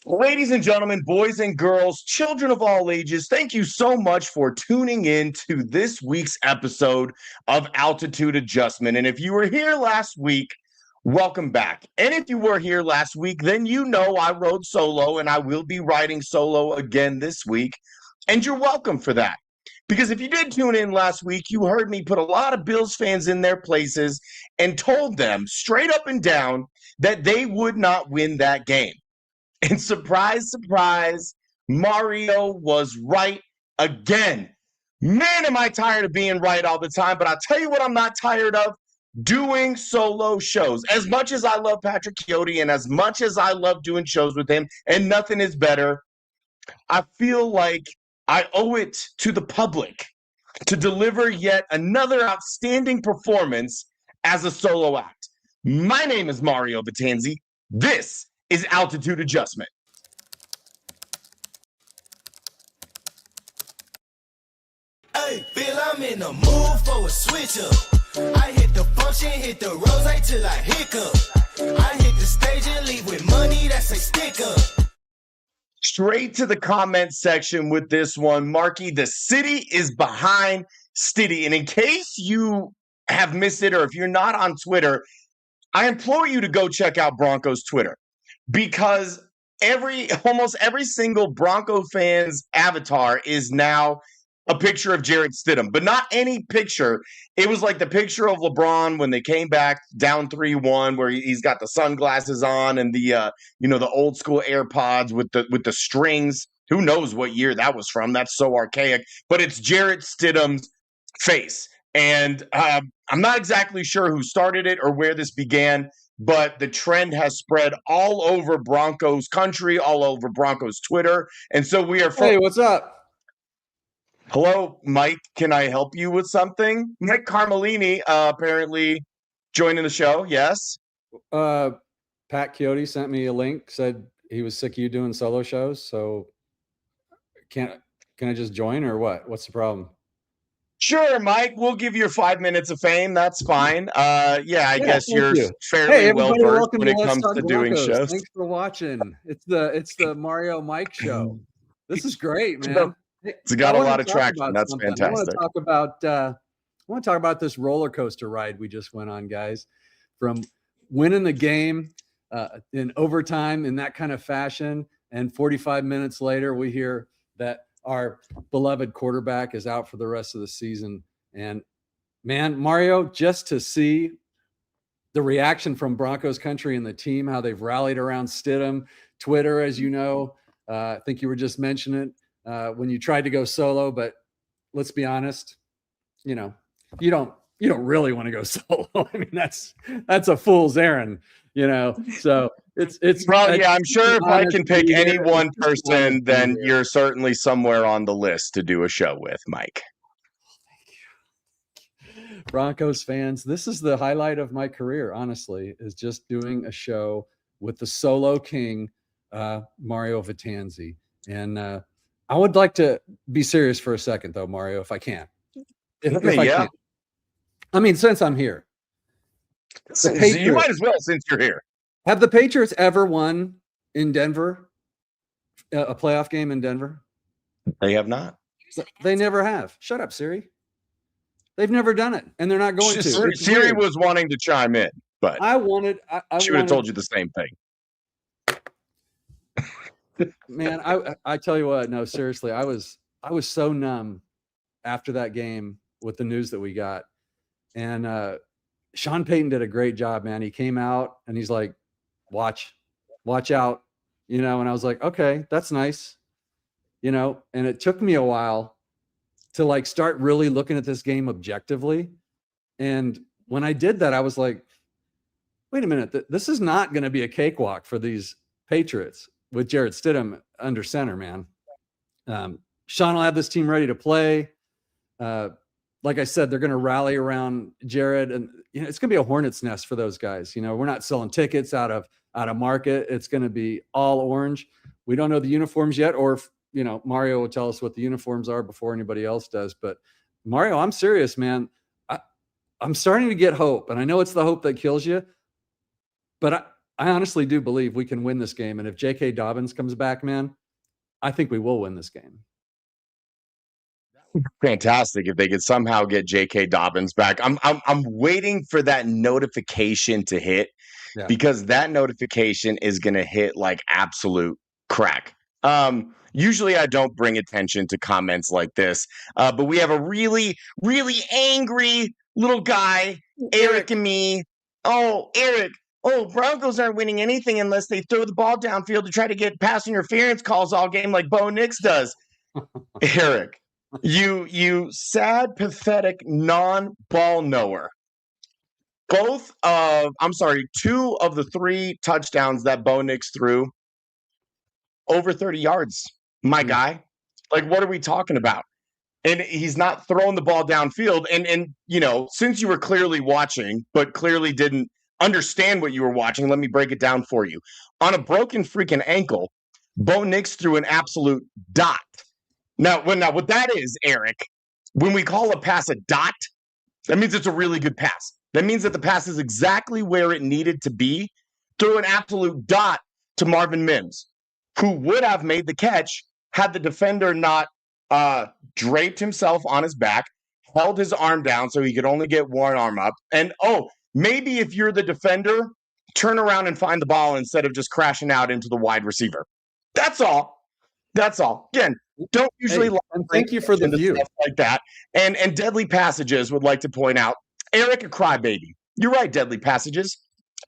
Ladies and gentlemen, boys and girls, children of all ages, thank you so much for tuning in to this week's episode of Altitude Adjustment. And if you were here last week, welcome back. And if you were here last week, then you know I rode solo and I will be riding solo again this week. And you're welcome for that. Because if you did tune in last week, you heard me put a lot of Bills fans in their places and told them straight up and down that they would not win that game. And surprise, surprise, Mario was right again. Man, am I tired of being right all the time. But I'll tell you what I'm not tired of, doing solo shows. As much as I love Patrick Chiotti and as much as I love doing shows with him, and nothing is better, I feel like I owe it to the public to deliver yet another outstanding performance as a solo act. My name is Mario Batanzi. This is Altitude Adjustment. Hey, Bill, I'm in the mood for a switch up. I hit the function, hit the rose till I hiccup. I hit the stage and leave with money that's a stick up. Straight to the comment section with this one. Marky, the city is behind Stiddy. And in case you have missed it or if you're not on Twitter, I implore you to go check out Broncos Twitter. Because almost every single Bronco fan's avatar is now a picture of Jarrett Stidham, but not any picture. It was like the picture of LeBron when they came back down 3-1, where he's got the sunglasses on and the old school AirPods with the strings. Who knows what year that was from? That's so archaic. But it's Jarrett Stidham's face, and I'm not exactly sure who started it or where this began. But the trend has spread all over Broncos country, all over Broncos Twitter. And so we are... Hey, what's up? Hello, Mike. Can I help you with something? Mike Carmelini apparently joining the show, yes? Pat Chiotti sent me a link, said he was sick of you doing solo shows. So can I just join or what? What's the problem? Sure, Mike. We'll give you 5 minutes of fame. That's fine. I guess you're fairly well versed when it comes to doing shows. Thanks for watching. It's the Mario Mike show. This is great, man. It's got a lot of traction. That's fantastic. I want to talk about this roller coaster ride we just went on, guys. From winning the game in overtime in that kind of fashion, and 45 minutes later, we hear that our beloved quarterback is out for the rest of the season. And man, Mario, just to see the reaction from Broncos country and the team, how they've rallied around Stidham, Twitter, as you know, I think you were just mentioning it when you tried to go solo, but let's be honest, you don't really want to go solo. I mean, that's a fool's errand, so it's probably, yeah, I'm sure if I can pick any one person, then you're certainly somewhere on the list to do a show with, Mike. Broncos fans, this is the highlight of my career, honestly, is just doing a show with the solo king, Mario Batanzi. And I would like to be serious for a second, though, Mario, if I can. If I can. I mean, since I'm here. You might as well, since you're here. Have the Patriots ever won in Denver, a playoff game in Denver? They have not. They never have. Shut up, Siri. They've never done it, and they're not going to. Siri was wanting to chime in, but she would have told you the same thing. Man, I tell you what, no, seriously, I was so numb after that game with the news that we got. And Sean Payton did a great job, man. He came out and he's like, watch out, and I was like, okay, that's nice, and it took me a while to like start really looking at this game objectively. And when I did that, I was like, wait a minute, this is not going to be a cakewalk for these Patriots with Jarrett Stidham under center, man. Sean will have this team ready to play. Like I said, they're going to rally around Jarrett, and it's going to be a hornet's nest for those guys. We're not selling tickets out of market. It's going to be all orange. We don't know the uniforms yet, or if, Mario will tell us what the uniforms are before anybody else does. But Mario, I'm serious, man. I'm starting to get hope, and I know it's the hope that kills you, but I honestly do believe we can win this game. And if J.K. Dobbins comes back, man, I think we will win this game. Fantastic if they could somehow get J.K. Dobbins back. I'm waiting for that notification to hit because that notification is going to hit like absolute crack. Usually I don't bring attention to comments like this, but we have a really, really angry little guy, Eric and me. Oh, Eric. Oh, Broncos aren't winning anything unless they throw the ball downfield to try to get pass interference calls all game like Bo Nix does. Eric, you sad, pathetic, non-ball knower. Two of the 3 touchdowns that Bo Nix threw, over 30 yards, my guy. Like, what are we talking about? And he's not throwing the ball downfield. And you know, since you were clearly watching, but clearly didn't understand what you were watching, let me break it down for you. On a broken freaking ankle, Bo Nix threw an absolute dot. Now, what that is, Eric, when we call a pass a dot, that means it's a really good pass. That means that the pass is exactly where it needed to be. Threw an absolute dot to Marvin Mims, who would have made the catch had the defender not draped himself on his back, held his arm down so he could only get one arm up. And, maybe if you're the defender, turn around and find the ball instead of just crashing out into the wide receiver. That's all. Again, don't usually and thank you for the view stuff like that. And Deadly Passages would like to point out, Eric, a crybaby. You're right, Deadly Passages.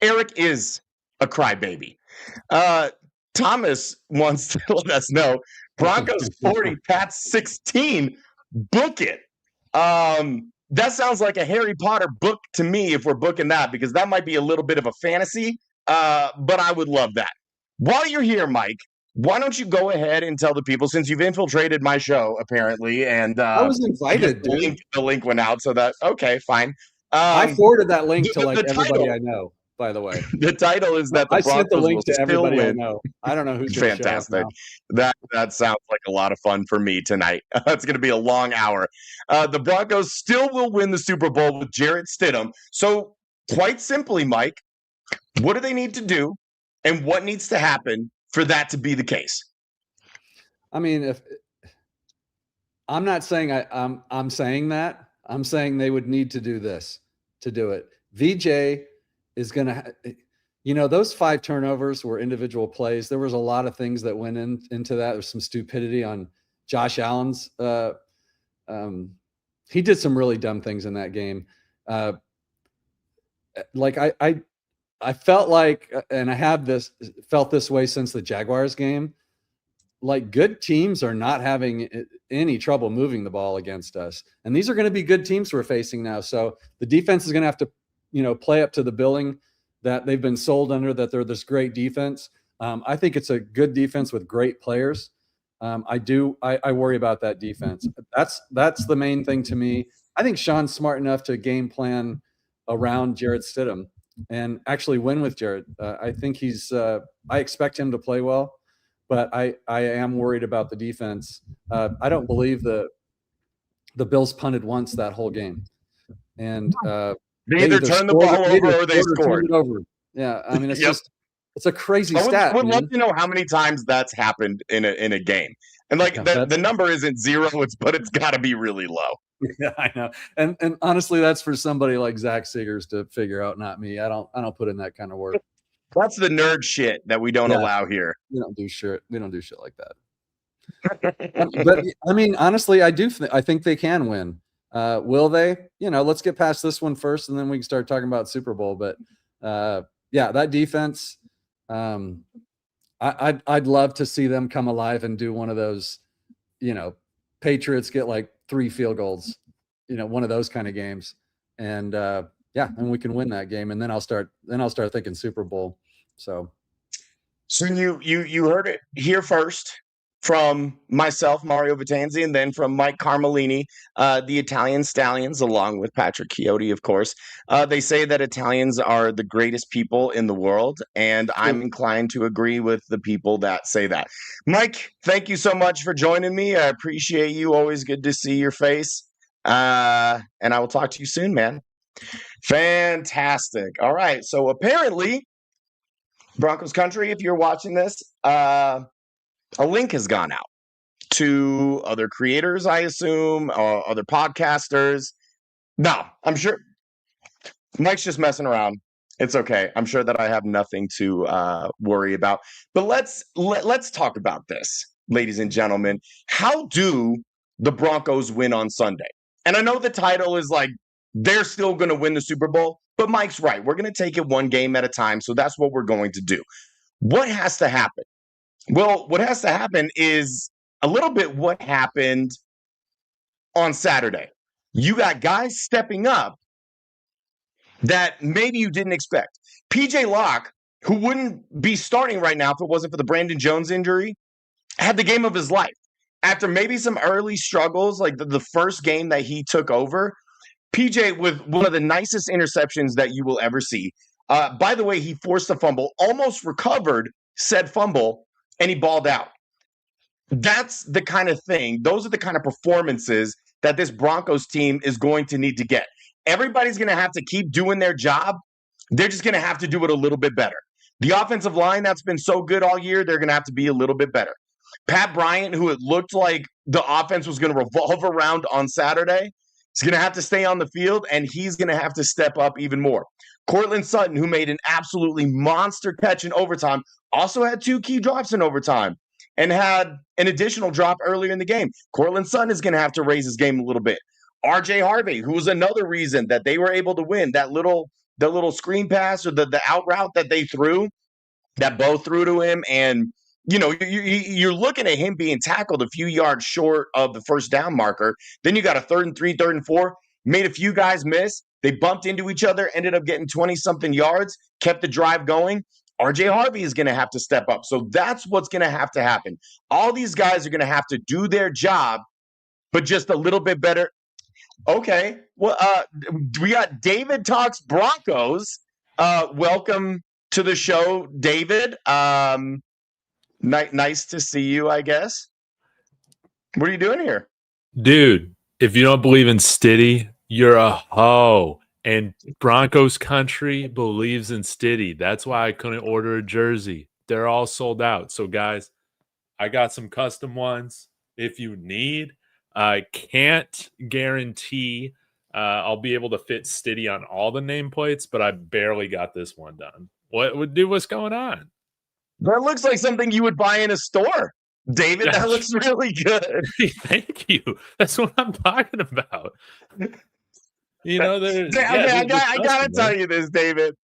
Eric is a crybaby. Thomas wants to let us know, Broncos 40, Pats 16. Book it. That sounds like a Harry Potter book to me if we're booking that, because that might be a little bit of a fantasy, but I would love that. While you're here, Mike, why don't you go ahead and tell the people, since you've infiltrated my show, apparently, and I was invited, the link went out, so that, okay, fine. I forwarded that link to everybody I know, by the way. The title is that I sent the link to everybody I know. I don't know who's fantastic. That sounds like a lot of fun for me tonight. It's going to be a long hour. The Broncos still will win the Super Bowl with Jarrett Stidham. So, quite simply, Mike, what do they need to do, and what needs to happen for that to be the case? I mean, if I'm not saying I'm saying that. I'm saying they would need to do this to do it. VJ is going to, those 5 turnovers were individual plays. There was a lot of things that went into that. There's some stupidity on Josh Allen's. He did some really dumb things in that game. I felt like, and I have felt this way since the Jaguars game, like good teams are not having any trouble moving the ball against us. And these are going to be good teams we're facing now. So the defense is going to have to, play up to the billing that they've been sold under, that they're this great defense. I think it's a good defense with great players. I worry about that defense. That's the main thing to me. I think Sean's smart enough to game plan around Jarrett Stidham and actually win with Jarrett. I think I expect him to play well, but I am worried about the defense. I don't believe the Bills punted once that whole game. And they either turned the ball over or they scored. Yeah, I mean, it's a crazy stat. I would love to know how many times that's happened in a game. And the number isn't 0, but it's got to be really low. Yeah, I know. And honestly, that's for somebody like Zach Seegers to figure out, not me. I don't put in that kind of work. That's the nerd shit that we don't allow here. We don't do shit like that. But I mean, honestly, I think they can win. Will they? Let's get past this one first, and then we can start talking about Super Bowl. But that defense, I'd love to see them come alive and do one of those, Patriots get like 3 field goals, one of those kind of games, and and we can win that game, and then I'll start thinking Super Bowl. So you heard it here first from myself, Mario Vitanzi, and then from Mike Carmelini, the Italian Stallions, along with Patrick Chiotti, of course. They say that Italians are the greatest people in the world, and I'm inclined to agree with the people that say that. Mike, thank you so much for joining me. I appreciate you. Always good to see your face. And I will talk to you soon, man. Fantastic. All right. So apparently Broncos country, if you're watching this, a link has gone out to other creators, I assume, or other podcasters. No, I'm sure Mike's just messing around. It's okay. I'm sure that I have nothing to worry about. But let's talk about this, ladies and gentlemen. How do the Broncos win on Sunday? And I know the title is like they're still going to win the Super Bowl, but Mike's right. We're going to take it one game at a time. So that's what we're going to do. What has to happen? Well, what has to happen is a little bit what happened on Saturday. You got guys stepping up that maybe you didn't expect. PJ Locke, who wouldn't be starting right now if it wasn't for the Brandon Jones injury, had the game of his life. After maybe some early struggles, like the first game that he took over, PJ with one of the nicest interceptions that you will ever see. By the way, he forced a fumble, almost recovered said fumble, and he balled out. That's the kind of thing. Those are the kind of performances that this Broncos team is going to need to get. Everybody's going to have to keep doing their job. They're just going to have to do it a little bit better. The offensive line that's been so good all year, they're going to have to be a little bit better. Pat Bryant, who it looked like the offense was going to revolve around on Saturday, is going to have to stay on the field, and he's going to have to step up even more. Courtland Sutton, who made an absolutely monster catch in overtime, also had 2 key drops in overtime and had an additional drop earlier in the game. Courtland Sutton is going to have to raise his game a little bit. RJ Harvey, who was another reason that they were able to win, the little screen pass or the out route that they threw, that Bo threw to him. And, you're looking at him being tackled a few yards short of the first down marker. Then you got a 3rd and 3, 3rd and 4, made a few guys miss. They bumped into each other, ended up getting 20-something yards, kept the drive going. RJ Harvey is going to have to step up. So that's what's going to have to happen. All these guys are going to have to do their job, but just a little bit better. Okay. Well, we got David Talks Broncos. Welcome to the show, David. Nice to see you, I guess. What are you doing here? Dude, if you don't believe in Stiddy, you're a hoe. And Broncos country believes in Stiddy. That's why I couldn't order a jersey. They're all sold out. So, guys, I got some custom ones if you need. I can't guarantee I'll be able to fit Stiddy on all the nameplates, but I barely got this one done. What's going on? That looks like something you would buy in a store, David. That looks really good. Thank you. That's what I'm talking about. I gotta tell you this, David.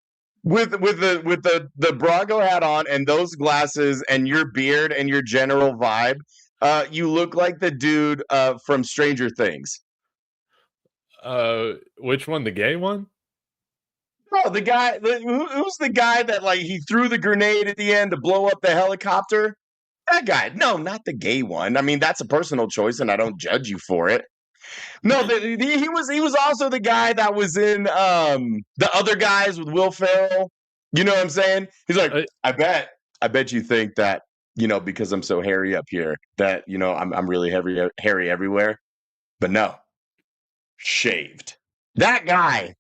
With the Bronco hat on and those glasses and your beard and your general vibe, you look like the dude from Stranger Things. Which one? The gay one? No, the guy. Who's the guy that he threw the grenade at the end to blow up the helicopter? That guy. No, not the gay one. I mean, that's a personal choice, and I don't judge you for it. No, he was also the guy that was in the Other Guys with Will Ferrell. You know what I'm saying? He's like, I bet you think that because I'm so hairy up here that I'm really hairy everywhere, but no, shaved. That guy.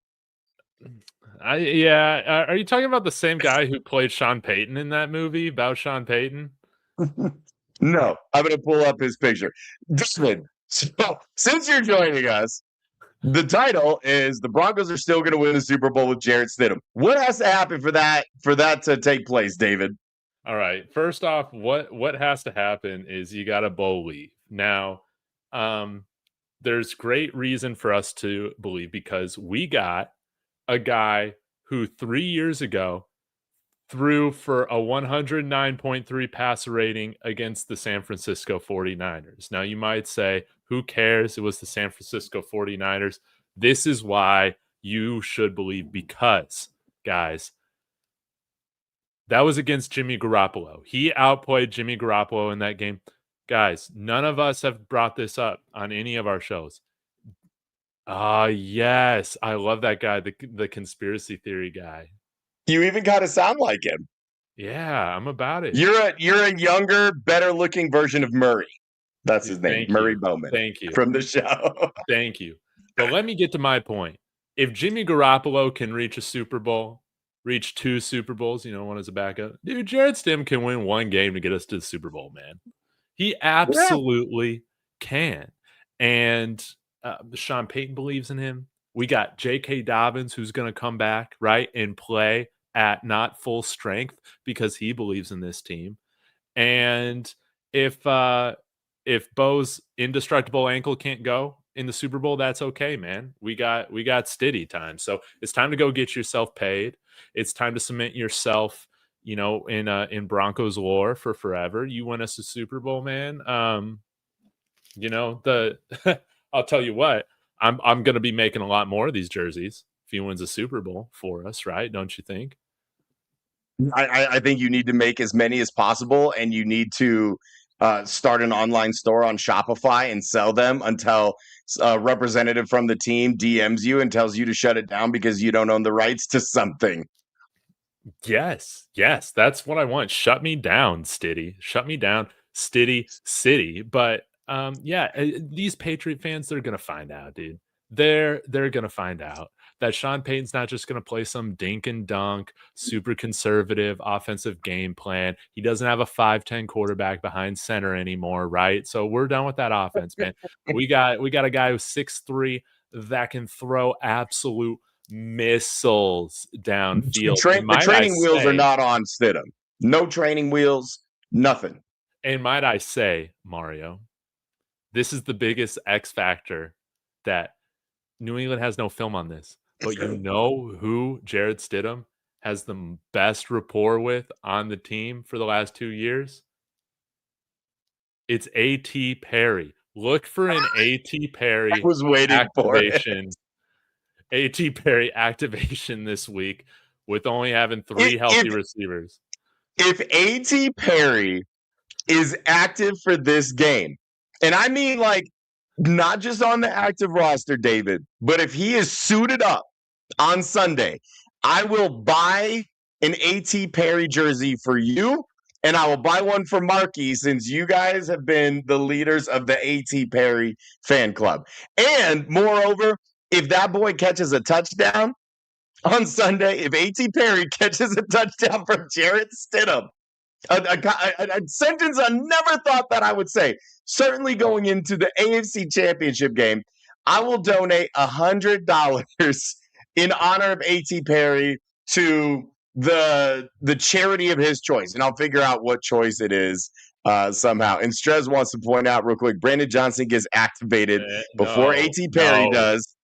Are you talking about the same guy who played Sean Payton in that movie about Sean Payton? No, I'm going to pull up his picture. David, so since you're joining us, the title is The Broncos Are Still Going to Win the Super Bowl with Jarrett Stidham. What has to happen for that to take place, David? All right. First off, what has to happen is you got to bowl leave. Now, there's great reason for us to believe because we got a guy who 3 years ago threw for a 109.3 passer rating against the San Francisco 49ers. Now, you might say, who cares? It was the San Francisco 49ers. This is why you should believe because, guys, that was against Jimmy Garoppolo. He outplayed Jimmy Garoppolo in that game. Guys, none of us have brought this up on any of our shows. Yes. I love that guy, the conspiracy theory guy. You even kind of sound like him. Yeah, I'm about it. You're a younger, better looking version of Murray. That's his name, Murray Bowman. Thank you. From the show. Thank you. But let me get to my point. If Jimmy Garoppolo can reach a Super Bowl, reached 2 Super Bowls, one as a backup. Dude, Jarrett Stidham can win one game to get us to the Super Bowl, man. He absolutely can. And Sean Payton believes in him. We got J.K. Dobbins, who's going to come back, right, and play at not full strength because he believes in this team. And if Bo's indestructible ankle can't go in the Super Bowl, that's okay, man. We got Stiddy time. So it's time to go get yourself paid. It's time to cement yourself, in Broncos lore for forever. You win us a Super Bowl, man. I'll tell you what, I'm going to be making a lot more of these jerseys if he wins a Super Bowl for us, right? Don't you think? I think you need to make as many as possible, and you need to start an online store on Shopify and sell them until a representative from the team DMs you and tells you to shut it down because you don't own the rights to something. Yes, that's what I want. Shut me down, Stiddy. Shut me down, Stiddy City. But these Patriot fans, they're gonna find out, dude. They're gonna find out that Sean Payton's not just gonna play some dink and dunk, super conservative offensive game plan. He doesn't have a 5'10" quarterback behind center anymore, right? So we're done with that offense, man. We got a guy who's 6'3" that can throw absolute missiles downfield. The training wheels are not on Stidham. No training wheels, nothing. And might I say, Mario, this is the biggest X factor that New England has no film on this. But you know who Jarrett Stidham has the best rapport with on the team for the last 2 years? It's A.T. Perry. Look for an A.T. Perry I was waiting activation. A.T. Perry activation this week with only having 3 healthy receivers. If A.T. Perry is active for this game, and I mean like not just on the active roster, David, but if he is suited up on Sunday, I will buy an A.T. Perry jersey for you, and I will buy one for Marky since you guys have been the leaders of the A.T. Perry fan club. And moreover, if that boy catches a touchdown on Sunday, if A.T. Perry catches a touchdown from Jarrett Stidham, a sentence I never thought that I would say, certainly going into the AFC Championship game, I will donate $100 in honor of A.T. Perry to the charity of his choice. And I'll figure out what choice it is somehow. And Strez wants to point out real quick, Brandon Johnson gets activated before A.T. Perry does.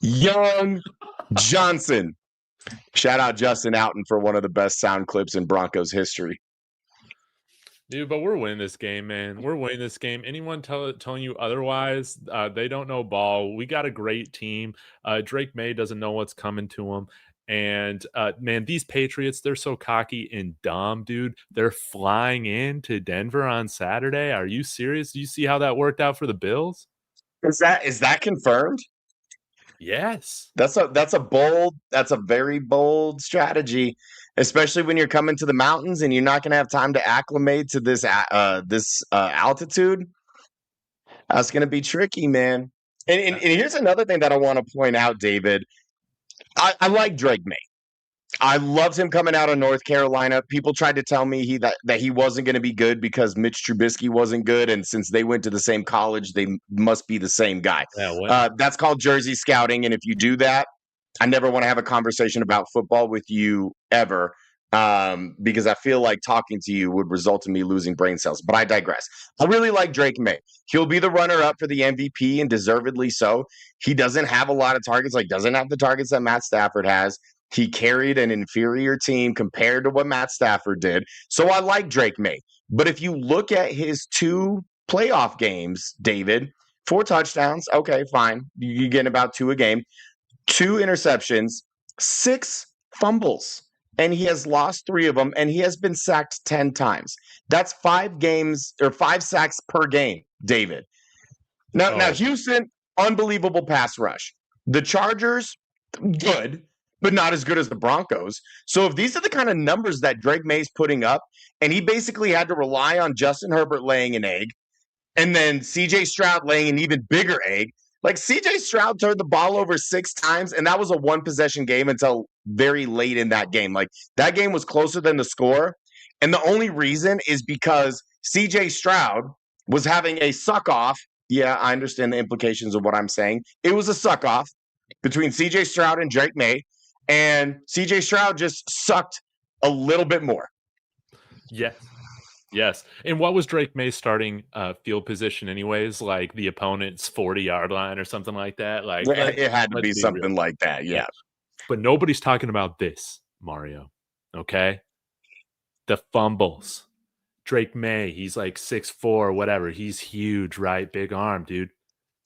Young Johnson. Shout out Justin Outen for one of the best sound clips in Broncos history. Dude, but we're winning this game, man. We're winning this game. Anyone telling you otherwise, they don't know ball. We got a great team. Drake May doesn't know what's coming to him. And, man, these Patriots, they're so cocky and dumb, dude. They're flying into Denver on Saturday. Are you serious? Do you see how that worked out for the Bills? Is that confirmed? Yes. That's a very bold strategy, especially when you're coming to the mountains and you're not going to have time to acclimate to this altitude. That's going to be tricky, man. And here's another thing that I want to point out, David. I like Drake May. I loved him coming out of North Carolina. People tried to tell me that he wasn't going to be good because Mitch Trubisky wasn't good, and since they went to the same college, they must be the same guy. That's called jersey scouting, and if you do that, I never want to have a conversation about football with you ever because I feel like talking to you would result in me losing brain cells. But I digress. I really like Drake May. He'll be the runner-up for the MVP, and deservedly so. He doesn't have a lot of targets, doesn't have the targets that Matt Stafford has. He carried an inferior team compared to what Matt Stafford did. So I like Drake May. But if you look at his 2 playoff games, David, 4 touchdowns. Okay, fine. You're getting about 2 a game. 2 interceptions, 6 fumbles. And he has lost 3 of them, and he has been sacked 10 times. That's 5 games or 5 sacks per game, David. Now Houston, unbelievable pass rush. The Chargers, good, but not as good as the Broncos. So if these are the kind of numbers that Drake May's putting up, and he basically had to rely on Justin Herbert laying an egg, and then C.J. Stroud laying an even bigger egg. C.J. Stroud turned the ball over 6 times, and that was a 1-possession game until very late in that game. Like that game was closer than the score. And the only reason is because CJ Stroud was having a suck off. Yeah, I understand the implications of what I'm saying. It was a suck off between CJ Stroud and Drake May. And CJ Stroud just sucked a little bit more. Yes. And what was Drake May's starting field position anyways? Like the opponent's 40-yard line or something like that? Like it had to be something like that, yeah. But nobody's talking about this, Mario. Okay? The fumbles. Drake May, he's like 6'4", whatever. He's huge, right? Big arm, dude.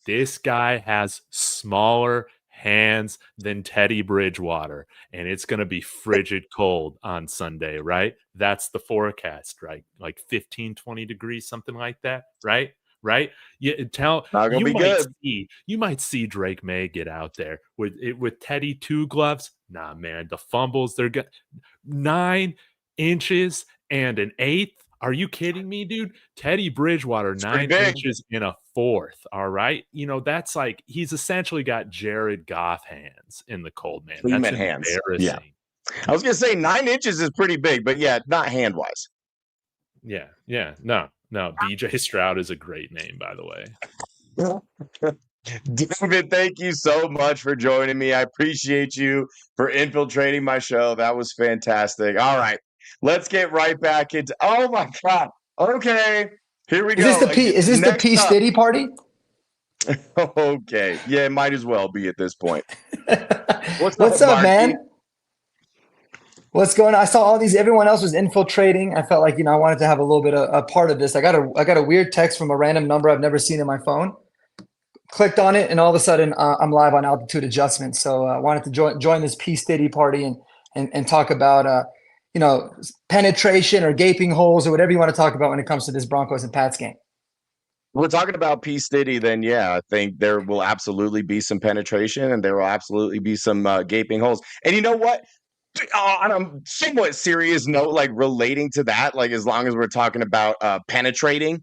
This guy has smaller hands than Teddy Bridgewater, and it's going to be frigid cold on Sunday, right? That's the forecast, right? Like 15, 20 degrees, something like that, right? You might see Drake May get out there with Teddy 2 gloves. Nah, man, the fumbles, they're 9 inches and an eighth. Are you kidding me, dude? Teddy Bridgewater, 9 inches and a fourth. All right. You know, that's like he's essentially got Jared Goff hands in the cold, man. That's embarrassing. Yeah. I was gonna say 9 inches is pretty big, but yeah, not hand wise. Yeah. No. BJ Stroud is a great name, by the way. David, thank you so much for joining me. I appreciate you for infiltrating my show. That was fantastic. All right. Let's get right back into. Oh my God! Okay, here we go. Is this the P Stiddy party? Okay, yeah, it might as well be at this point. What's up, man? What's going on? I saw everyone else was infiltrating. I felt like I wanted to have a little bit of a part of this. I got a weird text from a random number I've never seen in my phone. Clicked on it, and all of a sudden I'm live on Altitude Adjustment. So I wanted to join this P Stiddy party and talk about penetration or gaping holes or whatever you want to talk about when it comes to this Broncos and Pats game. We're talking about P. Stiddy, then yeah, I think there will absolutely be some penetration and there will absolutely be some gaping holes. And you know what? On a somewhat serious note, like relating to that, like as long as we're talking about penetrating,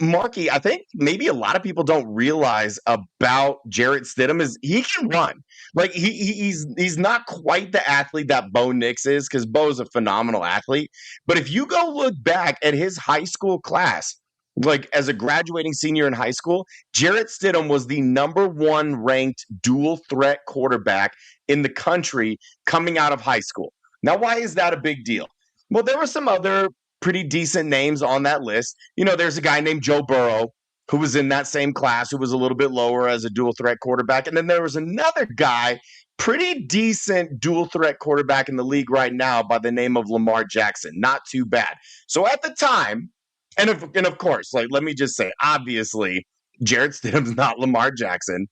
Marky, I think maybe a lot of people don't realize about Jarrett Stidham is he can run. Like he's not quite the athlete that Bo Nix is, because Bo is a phenomenal athlete. But if you go look back at his high school class, like as a graduating senior in high school, Jarrett Stidham was the #1 ranked dual threat quarterback in the country coming out of high school. Now, why is that a big deal? Well, there were some other pretty decent names on that list. There's a guy named Joe Burrow who was in that same class, who was a little bit lower as a dual threat quarterback. And then there was another guy, pretty decent dual threat quarterback in the league right now by the name of Lamar Jackson. Not too bad. So at the time, and of course, like, let me just say, obviously, Jarrett Stidham's not Lamar Jackson,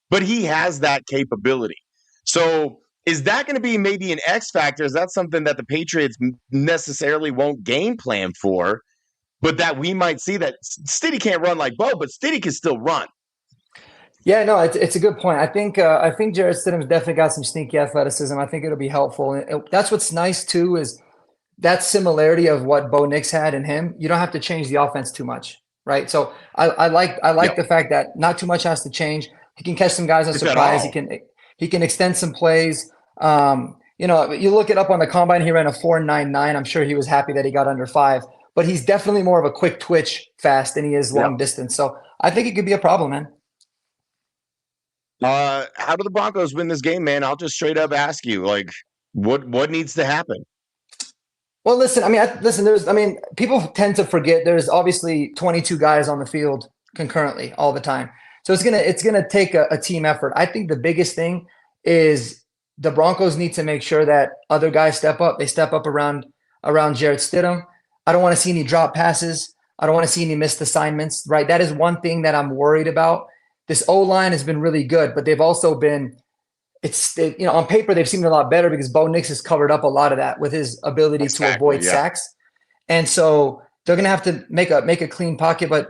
but he has that capability. So is that going to be maybe an X factor? Is that something that the Patriots necessarily won't game plan for, but that we might see that Stiddy can't run like Bo, but Stiddy can still run? Yeah, no, it's a good point. I think Jarrett Stidham's definitely got some sneaky athleticism. I think it'll be helpful. And that's what's nice too, is that similarity of what Bo Nix had in him. You don't have to change the offense too much, right? So I like the fact that not too much has to change. He can catch some guys on surprise. He can extend some plays. You look it up on the combine, he ran a 4.99. I'm sure he was happy that he got under 5, but he's definitely more of a quick twitch fast than he is long distance. So I think it could be a problem, man. How do the Broncos win this game, man? I'll just straight up ask you, like, what needs to happen? Well, listen, people tend to forget there's obviously 22 guys on the field concurrently all the time. So it's gonna take a team effort. I think the biggest thing is the Broncos need to make sure that other guys step up. They step up around Jarrett Stidham. I don't want to see any drop passes. I don't want to see any missed assignments, right? That is one thing that I'm worried about. This O-line has been really good, but they've also been on paper they've seemed a lot better because Bo Nix has covered up a lot of that with his ability to avoid sacks. And so they're going to have to make a clean pocket, but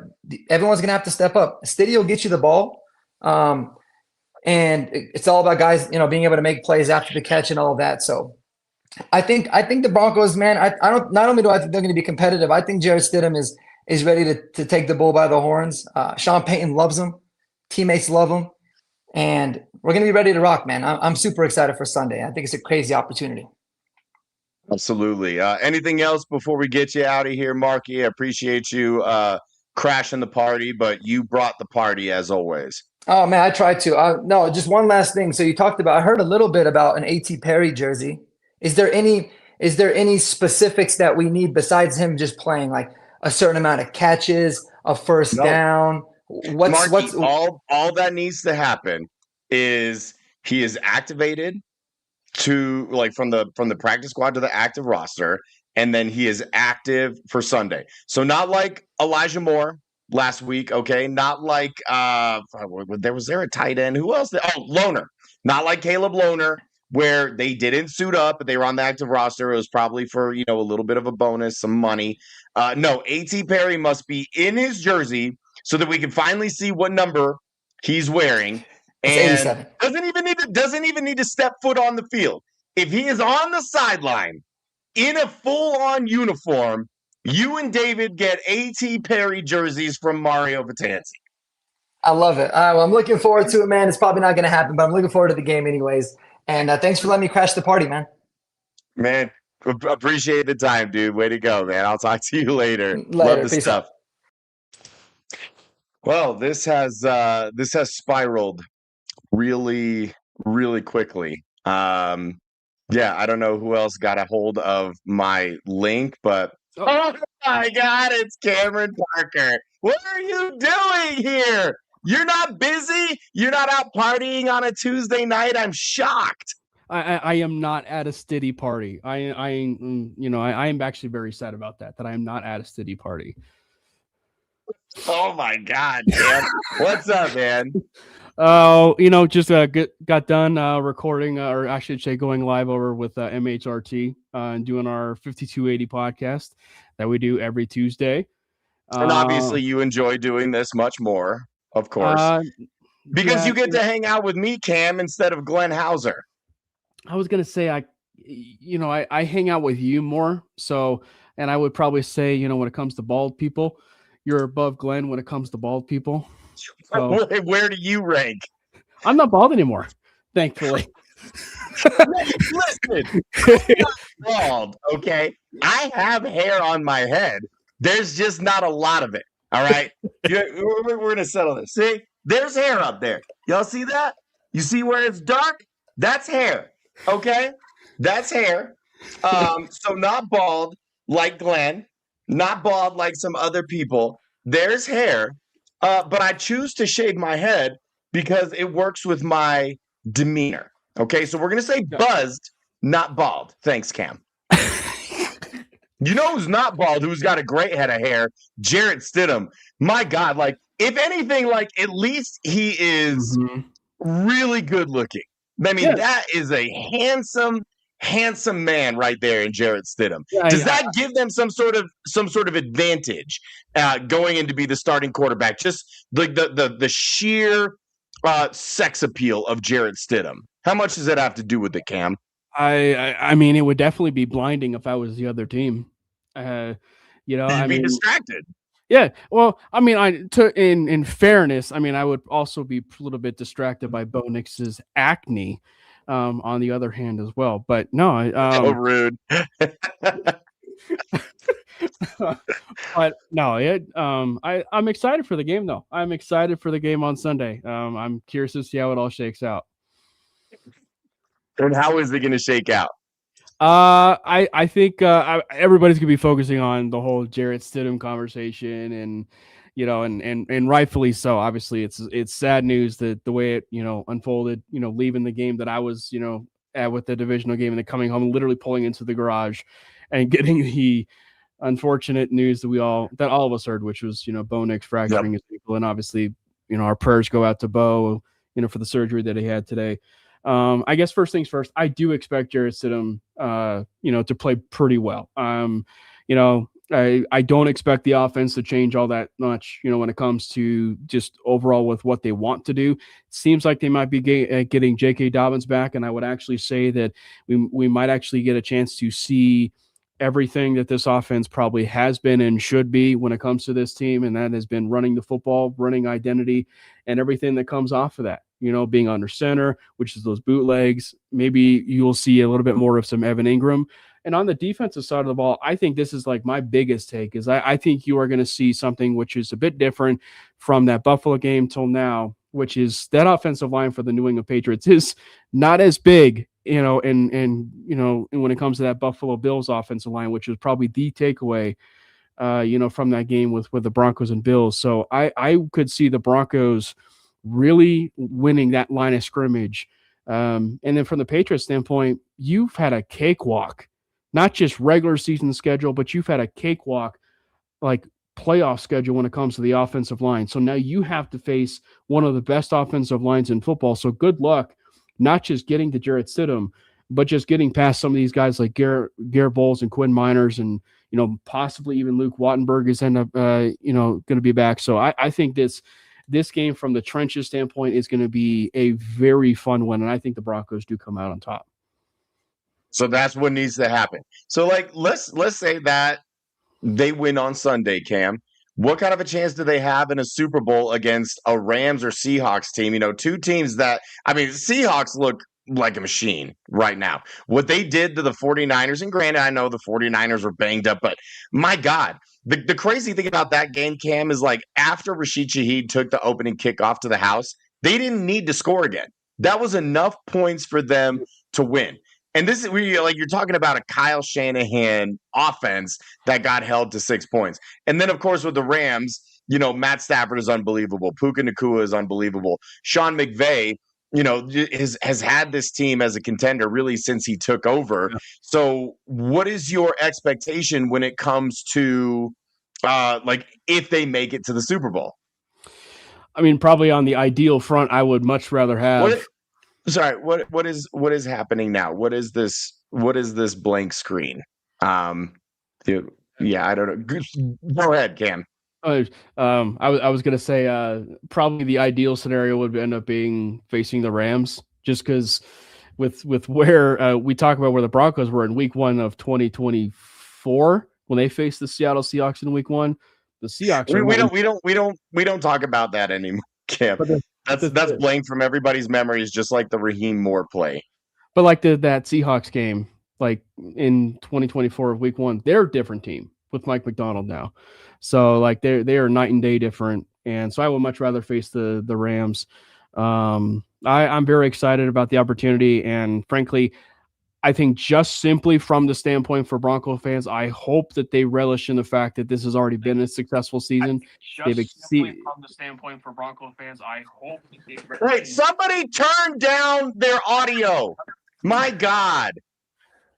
everyone's going to have to step up. Stiddy will get you the ball. And it's all about guys, being able to make plays after the catch and all of that. So I think the Broncos, man, not only do I think they're going to be competitive, I think Jarrett Stidham is ready to take the bull by the horns. Sean Payton loves him. Teammates love him. and we're going to be ready to rock, man. I'm super excited for Sunday. I think it's a crazy opportunity. Absolutely. Anything else before we get you out of here, Marky? I appreciate you crashing the party, but you brought the party as always. Oh man, I tried to. No, just one last thing. So you talked about. I heard a little bit about an A.T. Perry jersey. Is there any specifics that we need besides him just playing, like a certain amount of catches, a first down? Marky, all that needs to happen is he is activated to like from the practice squad to the active roster, and then he is active for Sunday. So not like Elijah Moore last week, okay? Not like was there a tight end? Who else? Loner. Not like Caleb Loner, where they didn't suit up, but they were on the active roster. It was probably for a little bit of a bonus, some money. No, A.T. Perry must be in his jersey so that we can finally see what number he's wearing. It's And 87. doesn't even need to step foot on the field. If he is on the sideline in a full-on uniform, you and David get A.T. Perry jerseys from Mario Vitanzi. I love it. Well, I'm looking forward to it, man. It's probably not going to happen, but I'm looking forward to the game anyways. And thanks for letting me crash the party, man. Man, appreciate the time, dude. Way to go, man. I'll talk to you later. Love the Peace stuff. out. Well, this has spiraled really, really quickly. Yeah, I don't know who else got a hold of my link, but oh my God, it's Cameron Parker. What are you doing here? You're not busy? You're not out partying on a Tuesday night? I'm shocked. I am not at a Stiddy party. I am actually very sad about that I am not at a Stiddy party. Oh my God, man. What's up, man? Oh, just got done recording, or I should say going live over with MHRT and doing our 5280 podcast that we do every Tuesday. And obviously you enjoy doing this much more, of course, because you get to hang out with me, Cam, instead of Glenn Hauser. I was going to say, I hang out with you more. So, and I would probably say, when it comes to bald people, you're above Glenn when it comes to bald people. So, where do you rank? I'm not bald anymore, thankfully. Listen, I'm not bald, okay? I have hair on my head. There's just not a lot of it, all right? We're going to settle this. See? There's hair up there. Y'all see that? You see where it's dark? That's hair, okay? That's hair. So not bald like Glenn, not bald like some other people. There's hair. But I choose to shave my head because it works with my demeanor. Okay, so we're going to say buzzed, not bald. Thanks, Cam. You know who's not bald, who's got a great head of hair? Jarrett Stidham. My God, like, if anything, like, at least he is really good looking. I mean, that is a handsome man right there in Jarrett Stidham. Does that give them some sort of advantage going in to be the starting quarterback? Just the sheer sex appeal of Jarrett Stidham. How much does that have to do with it, Cam? I mean, it would definitely be blinding if I was the other team. You'd be distracted. Yeah, well, I mean, in fairness, I mean, I would also be a little bit distracted by Bo Nix's acne. On the other hand as well, but no, so rude. But no, I'm excited for the game though. I'm excited for the game on Sunday. I'm curious to see how it all shakes out. And how is it going to shake out? I think everybody's gonna be focusing on the whole Jarrett Stidham conversation, and and rightfully so. Obviously, it's sad news that the way it unfolded. Leaving the game that I was at with the divisional game and then coming home, and literally pulling into the garage, and getting the unfortunate news that all of us heard, which was Bo Nix fracturing his ankle, and obviously our prayers go out to Bo for the surgery that he had today. I guess first things first, I do expect Jarrett Stidham, to play pretty well. I don't expect the offense to change all that much, when it comes to just overall with what they want to do. It seems like they might be getting J.K. Dobbins back, and I would actually say that we might actually get a chance to see everything that this offense probably has been and should be when it comes to this team, and that has been running the football, running identity, and everything that comes off of that. being under center, which is those bootlegs. Maybe you'll see a little bit more of some Evan Ingram. And on the defensive side of the ball, I think this is like my biggest take is I think you are going to see something which is a bit different from that Buffalo game till now, which is that offensive line for the New England Patriots is not as big, and when it comes to that Buffalo Bills offensive line, which was probably the takeaway, from that game with the Broncos and Bills. So I could see the Broncos really winning that line of scrimmage. And then from the Patriots standpoint, you've had a cakewalk, not just regular season schedule, but you've had a cakewalk like playoff schedule when it comes to the offensive line. So now you have to face one of the best offensive lines in football. So good luck, not just getting to Jarrett Stidham, but just getting past some of these guys like Garrett Bowles and Quinn Miners, and possibly even Luke Wattenberg is going to be back. So I think this game from the trenches standpoint is going to be a very fun one, and I think the Broncos do come out on top. So that's what needs to happen. So let's say that they win on Sunday, Cam. What kind of a chance do they have in a Super Bowl against a Rams or Seahawks team? Two teams that, Seahawks look like a machine right now. What they did to the 49ers, and granted, I know the 49ers were banged up, but my God, the crazy thing about that game, Cam, is like after Rashid Shaheed took the opening kickoff to the house, they didn't need to score again. That was enough points for them to win. And this is where you're talking about a Kyle Shanahan offense that got held to 6 points. And then, of course, with the Rams, Matt Stafford is unbelievable. Puka Nacua is unbelievable. Sean McVay, has had this team as a contender really since he took over. Yeah. So what is your expectation when it comes to if they make it to the Super Bowl? Probably on the ideal front, I would much rather have. What is happening now? What is this blank screen? I don't know. Go ahead, Cam. I was going to say probably the ideal scenario would end up being facing the Rams, just because with where we talk about where the Broncos were in Week 1 of 2024 when they faced the Seattle Seahawks in Week 1. The Seahawks. We don't talk about that anymore, Cam. That's blank from everybody's memories, just like the Raheem Moore play. But like that Seahawks game, like in 2024 of Week 1, they're a different team with Mike McDonald now. So like they are night and day different. And so I would much rather face the Rams. I'm very excited about the opportunity. And frankly, I think just simply from the standpoint for Bronco fans, I hope that they relish in the fact that this has already been a successful season. From the standpoint for Bronco fans, I hope that they relish. Wait, somebody turn down their audio. My God.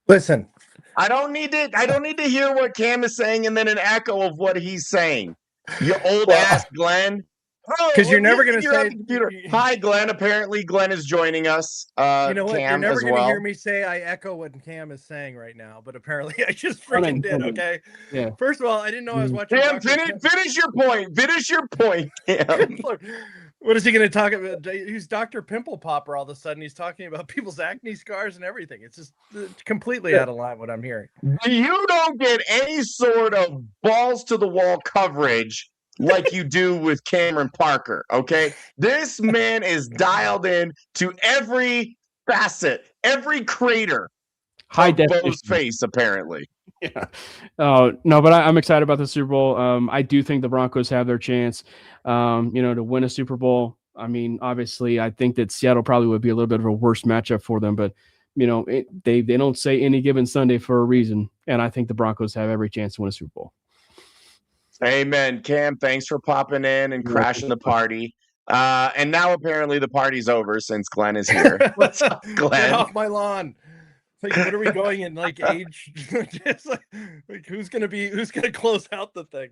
Listen. I don't need to hear what Cam is saying and then an echo of what he's saying. You old ass Glenn. Because you're never going to say. Hi, Glenn. Apparently, Glenn is joining us. You know what? Cam you're never going to well. hear me say I echo what Cam is saying right now, but apparently I just freaking did. Okay. Yeah. First of all, I didn't know I was watching. Cam, finish your point. Finish your point, Cam. What is he going to talk about? He's Dr. Pimple Popper all of a sudden. He's talking about people's acne scars and everything. It's just completely out of line what I'm hearing. You don't get any sort of balls to the wall coverage like you do with Cameron Parker, okay? This man is dialed in to every facet, every crater of Bo's face, apparently. Yeah. No, but I'm excited about the Super Bowl. I do think the Broncos have their chance, to win a Super Bowl. Obviously, I think that Seattle probably would be a little bit of a worse matchup for them, but they don't say any given Sunday for a reason, and I think the Broncos have every chance to win a Super Bowl. Amen. Cam, thanks for popping in and crashing the party. And now apparently the party's over since Glenn is here. What's up, Glenn? Get off my lawn. Like, what are we going in? Like age? Just like who's gonna close out the thing?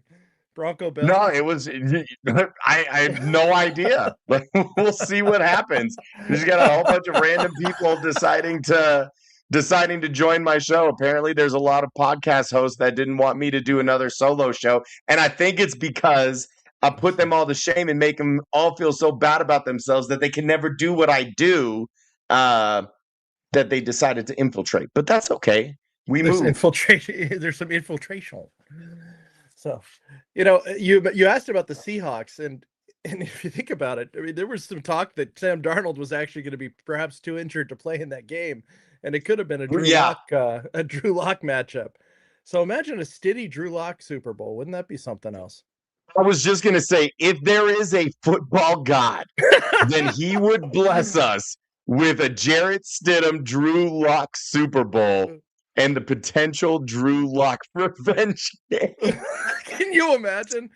Bronco Bill? No, it was. I have no idea, but we'll see what happens. We just got a whole bunch of random people deciding to join my show. Apparently, there's a lot of podcast hosts that didn't want me to do another solo show, and I think it's because I put them all to shame and make them all feel so bad about themselves that they can never do what I do. That they decided to infiltrate, but that's okay. There's some infiltration. So, you asked about the Seahawks, and And if you think about it, I mean, there was some talk that Sam Darnold was actually going to be perhaps too injured to play in that game, and it could have been a Drew Yeah. Lock matchup. So imagine a Stiddy Drew Lock Super Bowl. Wouldn't that be something else? I was just going to say, if there is a football god, then he would bless us with a Jarrett Stidham Drew Lock Super Bowl and the potential Drew Lock revenge game. Can you imagine?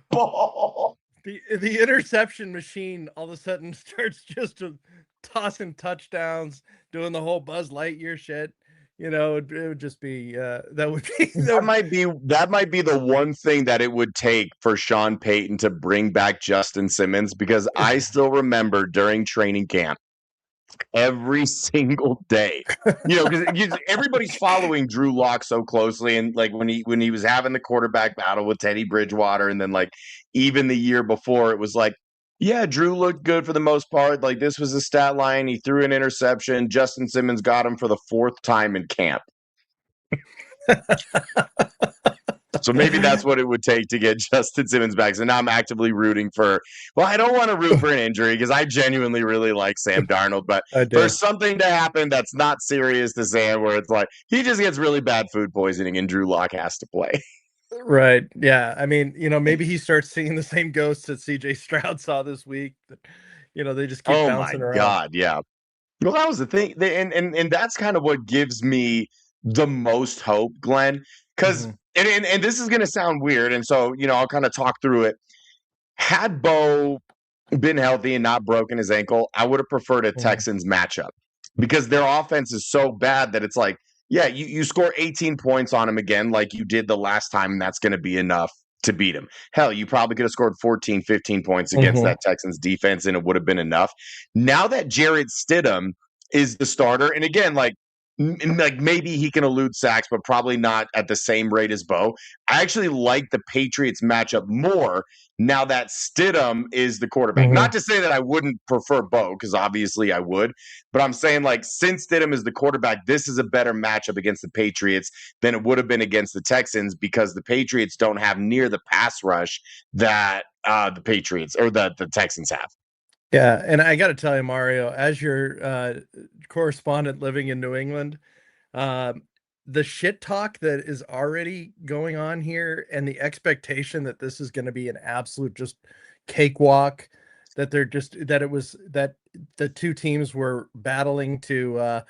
Ball. The interception machine all of a sudden starts just tossing touchdowns, doing the whole Buzz Lightyear shit. You know, it would just be that might be the one thing that it would take for Sean Payton to bring back Justin Simmons, because I still remember during training camp every single day, you know, because everybody's following Drew Lock so closely, and like when he was having the quarterback battle with Teddy Bridgewater, and then like even the year before, it was like, yeah, Drew looked good for the most part. Like, this was a stat line. He threw an interception. Justin Simmons got him for the 4th time in camp. So maybe that's what it would take to get Justin Simmons back. So now I'm actively rooting for, well, I don't want to root for an injury because I genuinely really like Sam Darnold, but for something to happen that's not serious to Sam, where it's like he just gets really bad food poisoning and Drew Lock has to play. Right. Yeah. I mean, you know, maybe he starts seeing the same ghosts that CJ Stroud saw this week. That, you know, they just keep bouncing around. Oh my God, yeah. Well, that was the thing. And that's kind of what gives me the most hope, Glenn. Because and this is gonna sound weird, and so, you know, I'll kind of talk through it. Had Bo been healthy and not broken his ankle, I would have preferred a Texans matchup, because their offense is so bad that it's like, yeah, you score 18 points on him again like you did the last time, and that's going to be enough to beat him. Hell, you probably could have scored 14, 15 points against that Texans defense, and it would have been enough. Now that Jarrett Stidham is the starter, and again, like maybe he can elude sacks, but probably not at the same rate as Bo. I actually like the Patriots matchup more now that Stidham is the quarterback. Not to say that I wouldn't prefer Bo, because obviously I would, but I'm saying, like, since Stidham is the quarterback, this is a better matchup against the Patriots than it would have been against the Texans, because the Patriots don't have near the pass rush that the Patriots or the Texans have. Yeah, and I got to tell you, Mario, as your correspondent living in New England, the shit talk that is already going on here, and the expectation that this is going to be an absolute just cakewalk, that that the two teams were battling to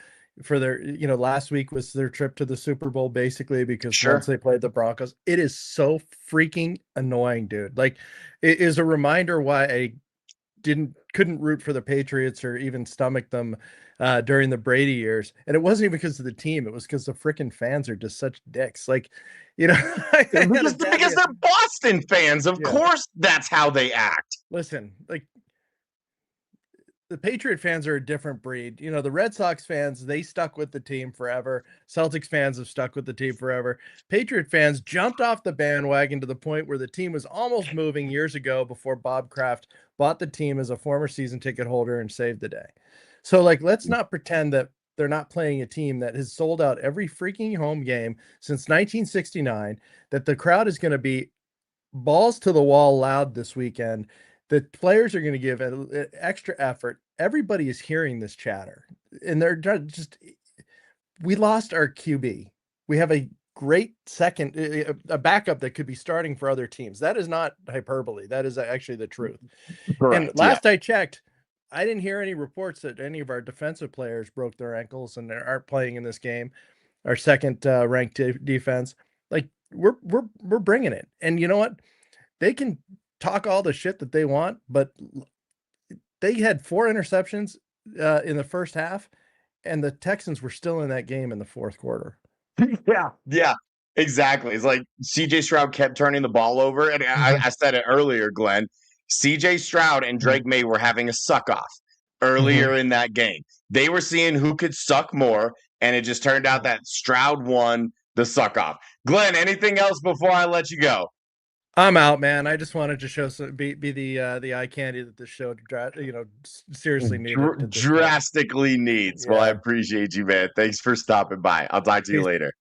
for their, you know, last week was their trip to the Super Bowl, basically, because once they played the Broncos. It is so freaking annoying, dude. Like, it is a reminder why I couldn't root for the Patriots or even stomach them during the Brady years. And it wasn't even because of the team. It was because the freaking fans are just such dicks. Like, you know, because they're Boston fans. Of course, that's how they act. Listen, like, the Patriot fans are a different breed. You know, the Red Sox fans, they stuck with the team forever. Celtics fans have stuck with the team forever. Patriot fans jumped off the bandwagon to the point where the team was almost moving years ago, before Bob Kraft bought the team as a former season ticket holder and saved the day. So, like, let's not pretend that they're not playing a team that has sold out every freaking home game since 1969, that the crowd is going to be balls to the wall loud this weekend. The players are going to give extra effort. Everybody is hearing this chatter, and they're just, we lost our QB. We have a great second, a backup that could be starting for other teams. That is not hyperbole. That is actually the truth. Correct, and last I checked, I didn't hear any reports that any of our defensive players broke their ankles and aren't playing in this game. Our second ranked defense, like, we're bringing it. And you know what? They can talk all the shit that they want, but they had 4 interceptions in the first half, and the Texans were still in that game in the fourth quarter. Yeah, exactly. It's like CJ Stroud kept turning the ball over, and I said it earlier, Glenn. CJ Stroud and Drake May were having a suck-off earlier in that game. They were seeing who could suck more, and it just turned out that Stroud won the suck-off. Glenn, anything else before I let you go? I'm out, man. I just wanted to show be the eye candy that this show, you know, seriously needed. Drastically needs. Yeah. Well, I appreciate you, man. Thanks for stopping by. I'll talk to you later.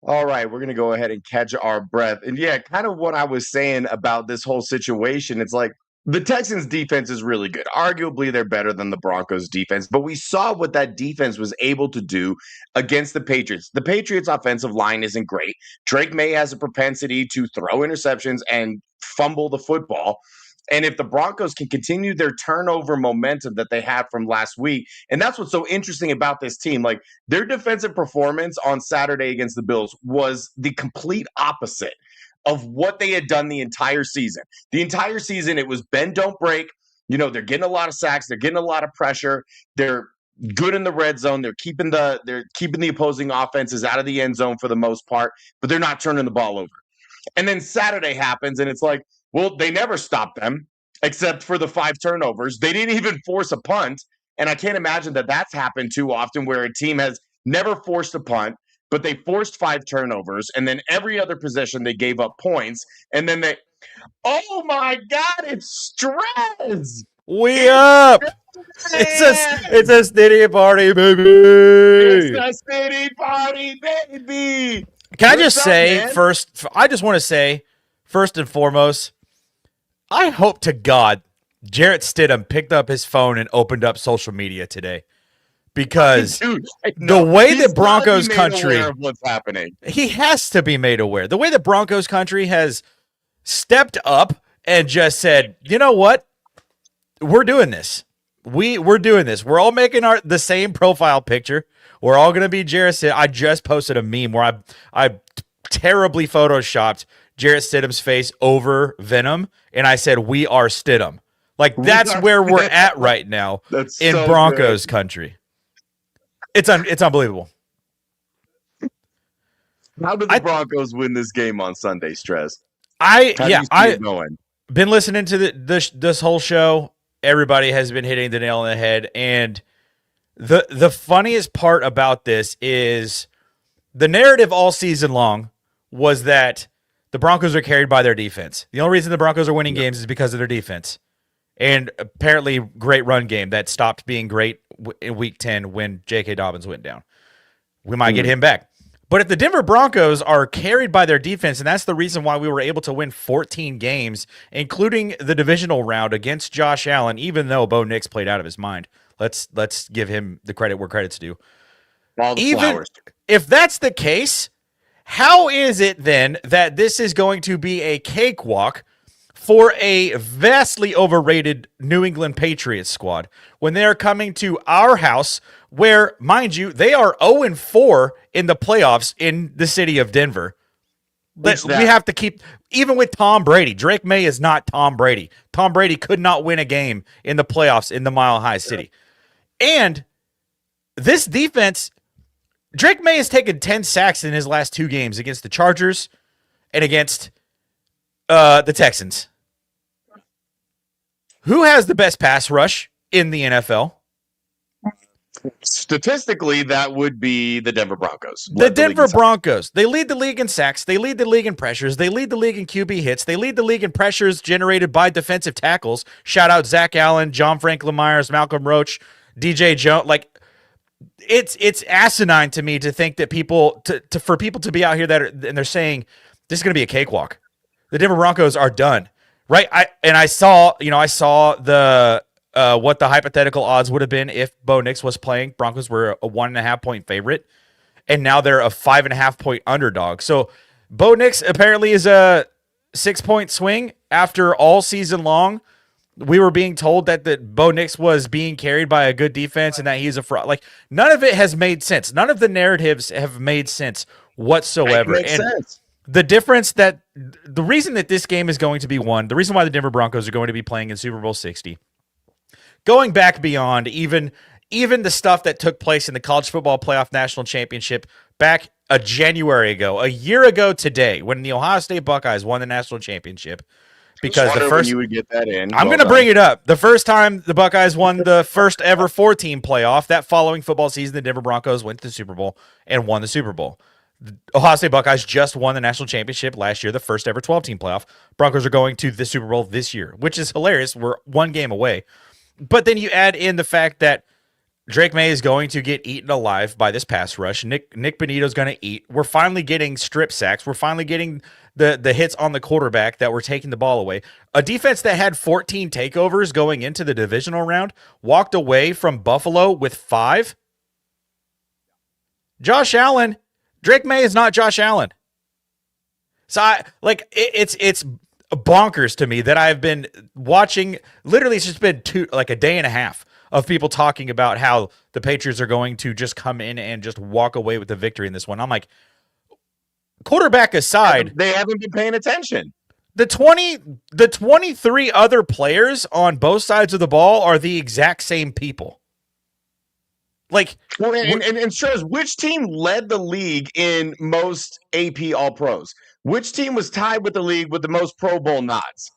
All right, we're going to go ahead and catch our breath. And yeah, kind of what I was saying about this whole situation. It's like the Texans defense is really good. Arguably, they're better than the Broncos defense, but we saw what that defense was able to do against the Patriots. The Patriots offensive line isn't great. Drake May has a propensity to throw interceptions and fumble the football. And if the Broncos can continue their turnover momentum that they had from last week, and that's what's so interesting about this team, like their defensive performance on Saturday against the Bills was the complete opposite of what they had done the entire season. The entire season, it was bend, don't break. You know, they're getting a lot of sacks, they're getting a lot of pressure, they're good in the red zone, they're keeping the opposing offenses out of the end zone for the most part, but they're not turning the ball over. And then Saturday happens, and it's like, well, they never stopped them except for the 5 turnovers. They didn't even force a punt. And I can't imagine that that's happened too often where a team has never forced a punt, but they forced 5 turnovers. And then every other possession, they gave up points. And then oh my God, it's stress. We up. It's a steady party, baby. It's a steady party, baby. Can I just say first, I just want to say, first and foremost, I hope to God Jarrett Stidham picked up his phone and opened up social media today. Because the way that Broncos country, of what's happening, he has to be made aware. The way that Broncos country has stepped up and just said, you know what? We're doing this. We're doing this. We're all making the same profile picture. We're all going to be Jarrett Stidham. I just posted a meme where I terribly photoshopped Jarrett Stidham's face over Venom, and I said, we are Stidham. Like, that's where we're at right now in so Broncos country. It's unbelievable. How did the Broncos win this game on Sunday, Stress? I've been listening to this whole show. Everybody has been hitting the nail on the head, and the funniest part about this is the narrative all season long was that the Broncos are carried by their defense. The only reason the Broncos are winning games is because of their defense. And apparently great run game that stopped being great in week 10 when J.K. Dobbins went down. We might get him back. But if the Denver Broncos are carried by their defense, and that's the reason why we were able to win 14 games, including the divisional round against Josh Allen, even though Bo Nix played out of his mind. Let's give him the credit where credit's due. Even if that's the case, how is it then that this is going to be a cakewalk for a vastly overrated New England Patriots squad when they are coming to our house where, mind you, they are 0-4 in the playoffs in the city of Denver? We have to keep, even with Tom Brady, Drake May is not Tom Brady. Tom Brady could not win a game in the playoffs in the Mile High City. And this defense, Drake May has taken 10 sacks in his last 2 games against the Chargers and against the Texans. Who has the best pass rush in the NFL? Statistically, that would be the Denver Broncos. The Denver Broncos. They lead the league in sacks. They lead the league in pressures. They lead the league in QB hits. They lead the league in pressures generated by defensive tackles. Shout out Zach Allen, John Franklin Myers, Malcolm Roach, DJ Jones. Like, it's asinine to me to think that for people to be out here and they're saying this is going to be a cakewalk. The Denver Broncos are done. Right, I saw the what the hypothetical odds would have been if Bo Nix was playing. Broncos were a 1.5 point favorite, and now they're a 5.5 point underdog. So Bo Nix apparently is a 6 point swing after all season long. We were being told that Bo Nix was being carried by a good defense and that he's a fraud. Like, none of it has made sense. None of the narratives have made sense whatsoever. It makes sense. The difference the reason that this game is going to be won, the reason why the Denver Broncos are going to be playing in Super Bowl 60, going back beyond even the stuff that took place in the College Football Playoff National Championship back a year ago today, when the Ohio State Buckeyes won the national championship. Because the first, you would get that in. I'm going to bring it up. The first time the Buckeyes won the first ever 4-team playoff, that following football season, the Denver Broncos went to the Super Bowl and won the Super Bowl. The Ohio State Buckeyes just won the national championship last year, the first ever 12-team playoff. Broncos are going to the Super Bowl this year, which is hilarious. We're 1 game away. But then you add in the fact that Drake May is going to get eaten alive by this pass rush. Nick Benito's going to eat. We're finally getting strip sacks. We're finally getting the hits on the quarterback that were taking the ball away. A defense that had 14 takeovers going into the divisional round walked away from Buffalo with 5. Josh Allen, Drake May is not Josh Allen. So it's bonkers to me that I've been watching. Literally, it's just been a day and a half of people talking about how the Patriots are going to just come in and just walk away with the victory in this one. I'm like, quarterback aside, they haven't been paying attention. The 23 other players on both sides of the ball are the exact same people. Like, well, and Struz, which team led the league in most AP All Pros? Which team was tied with the league with the most Pro Bowl nods?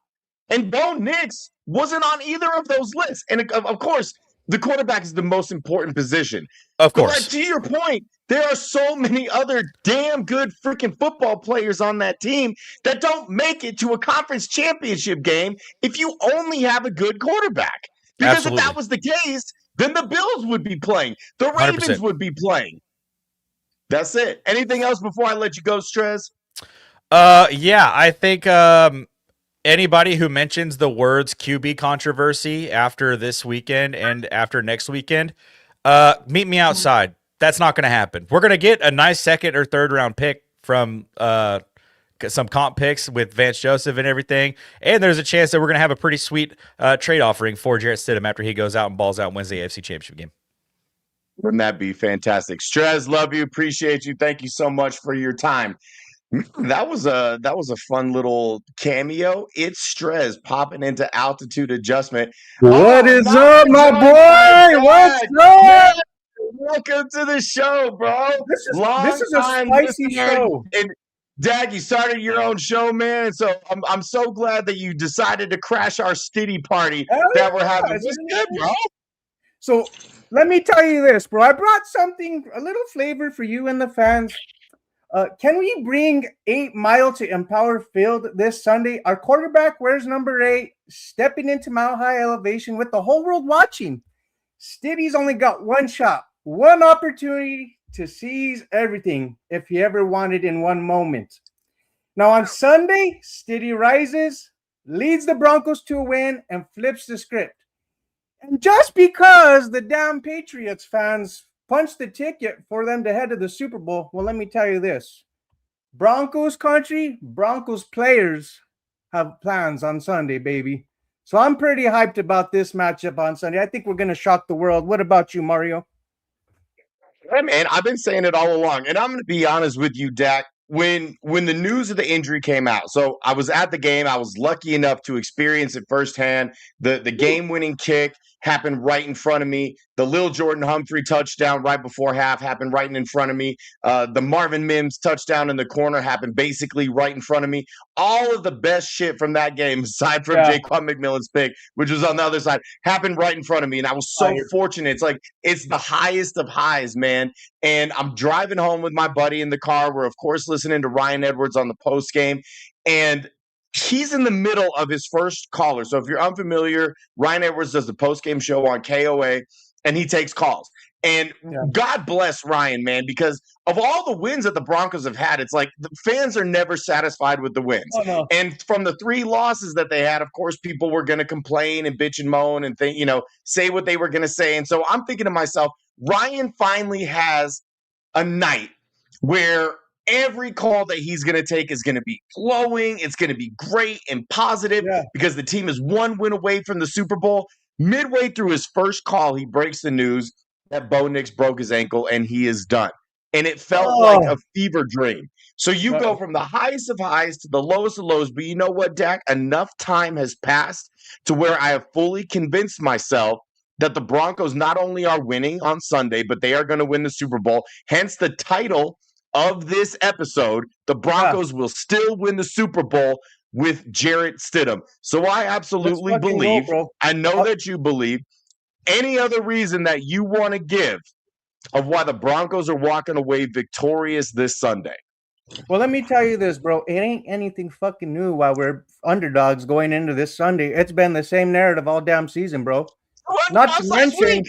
And Bo Nix wasn't on either of those lists. And of course, the quarterback is the most important position. Of course. But to your point, there are so many other damn good freaking football players on that team that don't make it to a conference championship game if you only have a good quarterback. Because Absolutely. if that was the case, then the Bills would be playing. The Ravens 100%. would be playing. That's it. Anything else before I let you go, Strez? Yeah, I think anybody who mentions the words QB controversy after this weekend and after next weekend, meet me outside. That's not going to happen. We're going to get a nice second or third round pick from some comp picks with Vance Joseph and everything. And there's a chance that we're going to have a pretty sweet trade offering for Jarrett Stidham after he goes out and balls out and wins the AFC Championship game. Wouldn't that be fantastic? Strez, love you. Appreciate you. Thank you so much for your time. That was a fun little cameo. It's Strez popping into altitude adjustment. What is up, my boy? What's up? Welcome to the show, bro. This is a spicy show. And Dag, you started your own show, man. So I'm so glad that you decided to crash our Stiddy party that we're having. It's good, bro. So let me tell you this, bro. I brought something, a little flavor for you and the fans. Can we bring 8 Mile to Empower Field this Sunday? Our quarterback wears number 8, stepping into Mile High elevation with the whole world watching. Stiddy's only got one shot, one opportunity to seize everything if he ever wanted in one moment. Now on Sunday, Stiddy rises, leads the Broncos to a win, and flips the script. And just because the damn Patriots fans punched the ticket for them to head to the Super Bowl, well, let me tell you this. Broncos country, Broncos players have plans on Sunday, baby. So I'm pretty hyped about this matchup on Sunday. I think we're going to shock the world. What about you, Mario? Hey, man, I've been saying it all along, and I'm going to be honest with you, Dak. When the news of the injury came out, so I was at the game. I was lucky enough to experience it firsthand. The game-winning kick happened right in front of me. The Lil Jordan Humphrey touchdown right before half happened right in front of me. The Marvin Mims touchdown in the corner happened basically right in front of me. All of the best shit from that game, aside from Jaquan McMillan's pick, which was on the other side, happened right in front of me. And I was so fortunate. It's the highest of highs, man. And I'm driving home with my buddy in the car. We're, of course, listening to Ryan Edwards on the post game. And he's in the middle of his first caller. So if you're unfamiliar, Ryan Edwards does the post-game show on KOA, and he takes calls. And God bless Ryan, man, because of all the wins that the Broncos have had, it's like the fans are never satisfied with the wins. Oh, no. And from the 3 losses that they had, of course, people were going to complain and bitch and moan and think, say what they were going to say. And so I'm thinking to myself, Ryan finally has a night where every call that he's going to take is going to be flowing. It's going to be great and positive because the team is 1 win away from the Super Bowl. Midway through his first call, he breaks the news that Bo Nix broke his ankle and he is done. And it felt like a fever dream. So you go from the highest of highs to the lowest of lows. But you know what, Dak? Enough time has passed to where I have fully convinced myself that the Broncos not only are winning on Sunday, but they are going to win the Super Bowl. Hence the title of this episode, the Broncos will still win the Super Bowl with Jarrett Stidham. So I absolutely believe, I know that you believe, any other reason that you want to give of why the Broncos are walking away victorious this Sunday? Well, let me tell you this, bro. It ain't anything fucking new while we're underdogs going into this Sunday. It's been the same narrative all damn season, bro. Not to mention,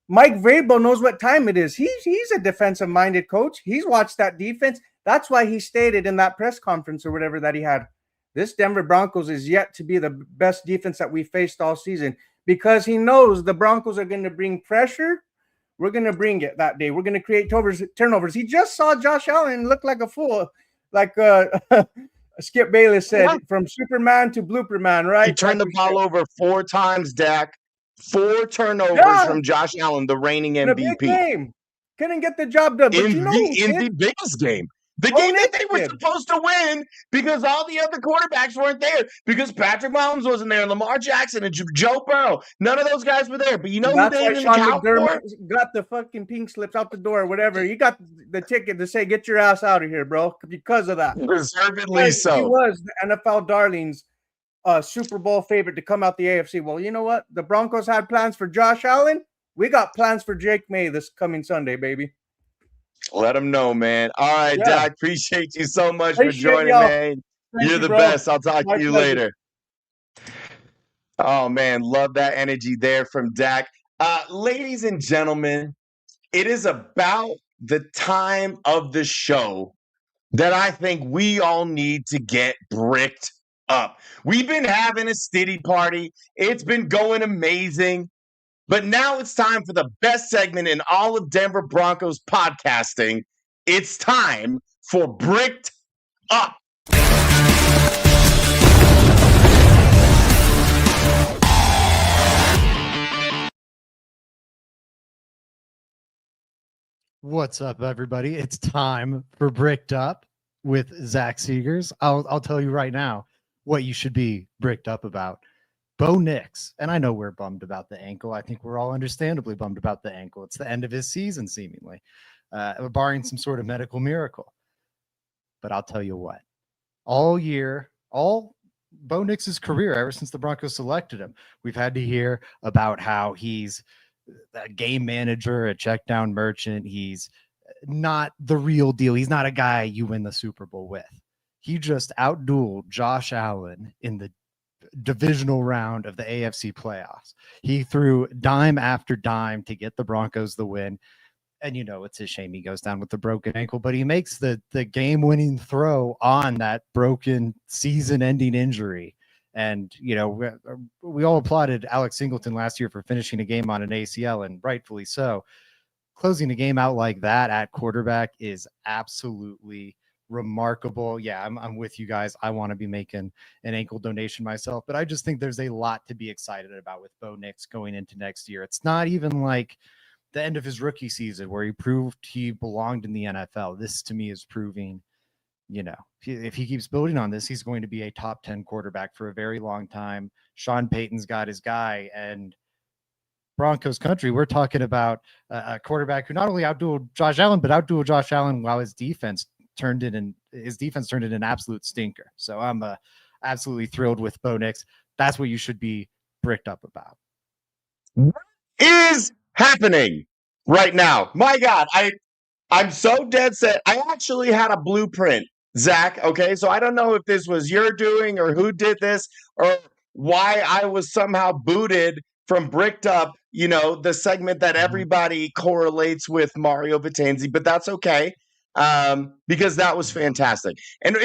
Mike Vrabel knows what time it is. He's a defensive-minded coach. He's watched that defense. That's why he stated in that press conference or whatever that he had, this Denver Broncos is yet to be the best defense that we faced all season, because he knows the Broncos are going to bring pressure. We're going to bring it that day. We're going to create turnovers. He just saw Josh Allen look like a fool, like Skip Bayless said, from Superman to Blooper Man, right? He turned the ball over 4 times, Dak. 4 turnovers from Josh Allen, the reigning MVP. In a big game. Couldn't get the job done. But in the biggest game. The game that they were supposed to win, because all the other quarterbacks weren't there, because Patrick Mahomes wasn't there, and Lamar Jackson and Joe Burrow. None of those guys were there. But you know who they didn't count for? Got the fucking pink slips out the door or whatever. You got the ticket to say, get your ass out of here, bro, because of that. Deservedly so. He was the NFL darlings, Super Bowl favorite to come out the AFC. Well, you know what? The Broncos had plans for Josh Allen. We got plans for Jake May this coming Sunday, baby. Let them know, man. All right, Doc. Appreciate you so much for joining, man. You're the best. I'll talk to you later. Oh, man. Love that energy there from Dak. Ladies and gentlemen, it is about the time of the show that I think we all need to get bricked up. We've been having a Stiddy party. It's been going amazing. But now it's time for the best segment in all of Denver Broncos podcasting. It's time for Bricked Up. What's up, everybody? It's time for Bricked Up with Zach Seegers. I'll tell you right now what you should be bricked up about. Bo Nix, and I know we're bummed about the ankle. I think we're all understandably bummed about the ankle. It's the end of his season, seemingly, barring some sort of medical miracle. But I'll tell you what, all year, all Bo Nix's career, ever since the Broncos selected him, we've had to hear about how he's a game manager, a check down merchant. He's not the real deal. He's not a guy you win the Super Bowl with. He just outdueled Josh Allen in the divisional round of the AFC playoffs. He threw dime after dime to get the Broncos the win. And, you know, it's a shame he goes down with the broken ankle, but he makes the game-winning throw on that broken season-ending injury. And, you know, we all applauded Alex Singleton last year for finishing a game on an ACL, and rightfully so. Closing a game out like that at quarterback is absolutely remarkable. Yeah, I'm with you guys. I want to be making an ankle donation myself, but I just think there's a lot to be excited about with Bo Nix going into next year. It's not even like the end of his rookie season where he proved he belonged in the NFL. This to me is proving, you know, if he keeps building on this, he's going to be a top 10 quarterback for a very long time. Sean Payton's got his guy, and Broncos country, we're talking about a quarterback who not only outdueled Josh Allen, but outdueled Josh Allen while his defense turned in an absolute stinker. So I'm absolutely thrilled with Bo Nix. That's what you should be bricked up about. What is happening right now? My God, I'm so dead set. I actually had a blueprint, Zach. Okay, so I don't know if this was your doing or who did this or why I was somehow booted from Bricked Up, you know, the segment that everybody correlates with Mario Vitanzi, but that's okay. Because that was fantastic. And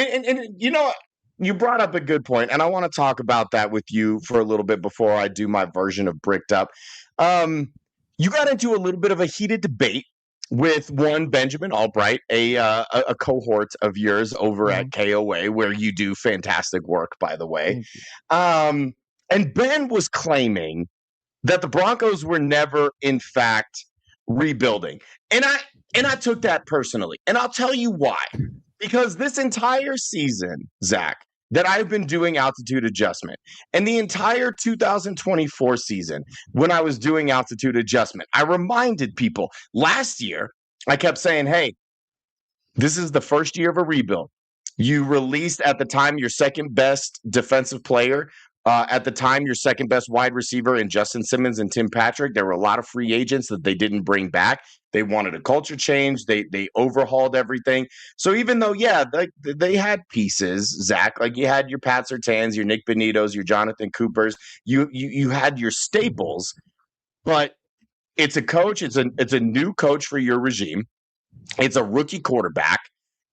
you know, you brought up a good point, and I want to talk about that with you for a little bit before I do my version of Bricked Up. You got into a little bit of a heated debate with one Benjamin Albright, a cohort of yours over at KOA, where you do fantastic work, by the way. And Ben was claiming that the Broncos were never, in fact, rebuilding. And I took that personally. And I'll tell you why. Because this entire season, Zach, that I've been doing altitude adjustment, and the entire 2024 season when I was doing altitude adjustment, I reminded people last year, I kept saying, hey, this is the first year of a rebuild. You released at the time your second best defensive player. At the time, your second best wide receiver in Justin Simmons and Tim Patrick. There were a lot of free agents that they didn't bring back. They wanted a culture change. They overhauled everything. So even though, yeah, they had pieces, Zach, like you had your Pat Surtains, your Nick Bonitos, your Jonathan Coopers, you had your staples, but It's a coach. It's a new coach for your regime. It's a rookie quarterback.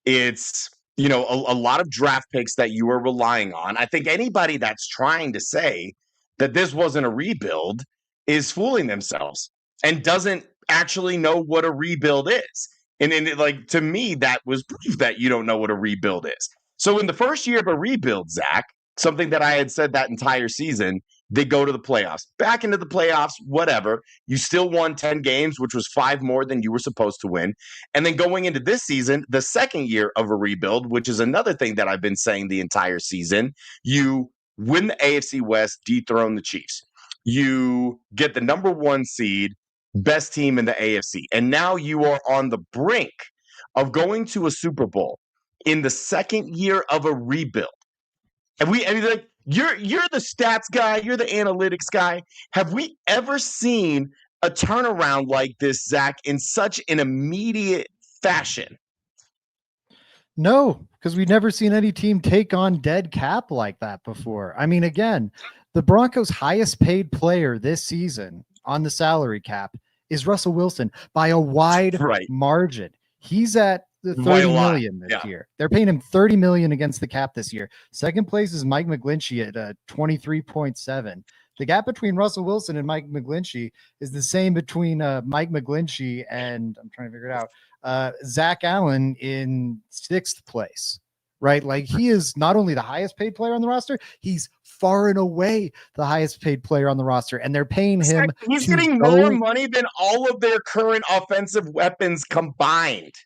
It's, a lot of draft picks that you are relying on. I think anybody that's trying to say that this wasn't a rebuild is fooling themselves and doesn't actually know what a rebuild is. And like, to me, that was proof that you don't know what a rebuild is. So in the first year of a rebuild, Zach, something that I had said that entire season, they go to the playoffs, back into the playoffs, whatever. You still won 10 games, which was 5 more than you were supposed to win. And then going into this season, the second year of a rebuild, which is another thing that I've been saying the entire season, you win the AFC West, dethrone the Chiefs. You get the number 1 seed, best team in the AFC. And now you are on the brink of going to a Super Bowl in the second year of a rebuild. And like, you're the stats guy, you're the analytics guy. Have we ever seen a turnaround like this, Zach, in such an immediate fashion? No, because we've never seen any team take on dead cap like that before. I mean, again, the Broncos' highest paid player this season on the salary cap is Russell Wilson by a wide margin. He's at the 30 million this year. They're paying him 30 million against the cap this year. Second place is Mike McGlinchey at 23.7. The gap between Russell Wilson and Mike McGlinchey is the same between Mike McGlinchey and, I'm trying to figure it out, Zach Allen in 6th place, right? Like, he is not only the highest paid player on the roster, he's far and away the highest paid player on the roster, and they're paying him. He's getting more money than all of their current offensive weapons combined.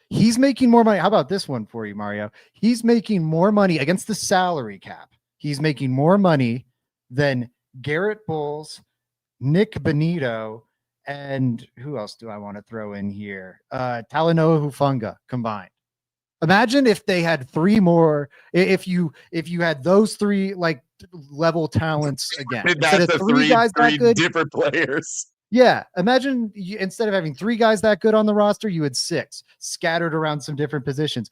He's making more money. How about this one for you, Mario? He's making more money against the salary cap. He's making more money than Garrett Bowles, Nick Bonito, and who else do I want to throw in here? Talanoa Hufanga combined. Imagine if they had 3 more. If you had those 3 like level talents again. That's the 3 guys that good, different players. Yeah, imagine instead of having 3 guys that good on the roster, you had 6 scattered around some different positions.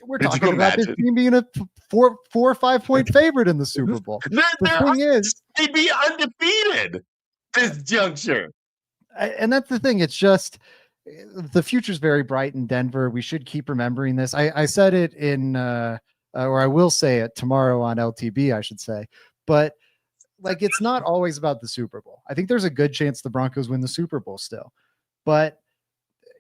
We're talking about this team being a 4 or 5 point favorite in the Super Bowl. The thing is, they'd be undefeated this juncture. And that's the thing. It's just the future's very bright in Denver. We should keep remembering this. I said it in, or I will say it tomorrow on LTB, I should say. But like, it's not always about the Super Bowl. I think there's a good chance the Broncos win the Super Bowl still. But,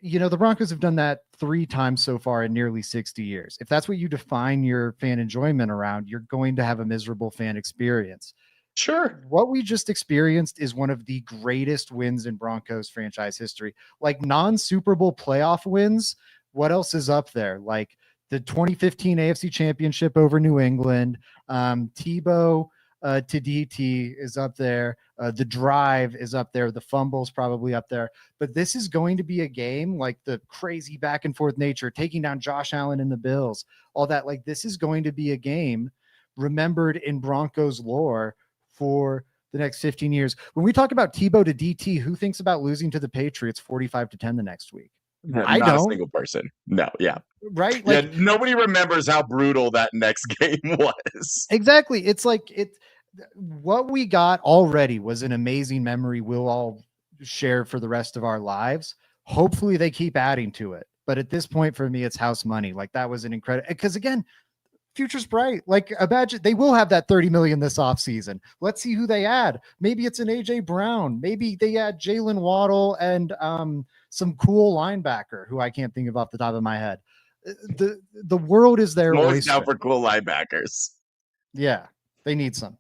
the Broncos have done that 3 times so far in nearly 60 years. If that's what you define your fan enjoyment around, you're going to have a miserable fan experience. Sure. What we just experienced is one of the greatest wins in Broncos franchise history. Like, non-Super Bowl playoff wins, what else is up there? Like the 2015 AFC Championship over New England, Tebow to DT is up there. The drive is up there. The fumble's probably up there. But this is going to be a game, like the crazy back and forth nature, taking down Josh Allen and the Bills, all that. Like, this is going to be a game remembered in Broncos lore for the next 15 years. When we talk about Tebow to DT, who thinks about losing to the Patriots 45-10 the next week? I don't. A single person. No. Yeah. Right. Like, yeah. Nobody remembers how brutal that next game was. Exactly. It's like what we got already was an amazing memory we'll all share for the rest of our lives. Hopefully they keep adding to it. But at this point, for me, it's house money. Like, that was an incredible, because again, future's bright. Like, imagine they will have that 30 million this offseason. Let's see who they add. Maybe it's an AJ Brown. Maybe they add Jalen Waddle and some cool linebacker who I can't think of off the top of my head. The world is their oyster. Now for cool linebackers. Yeah, they need some.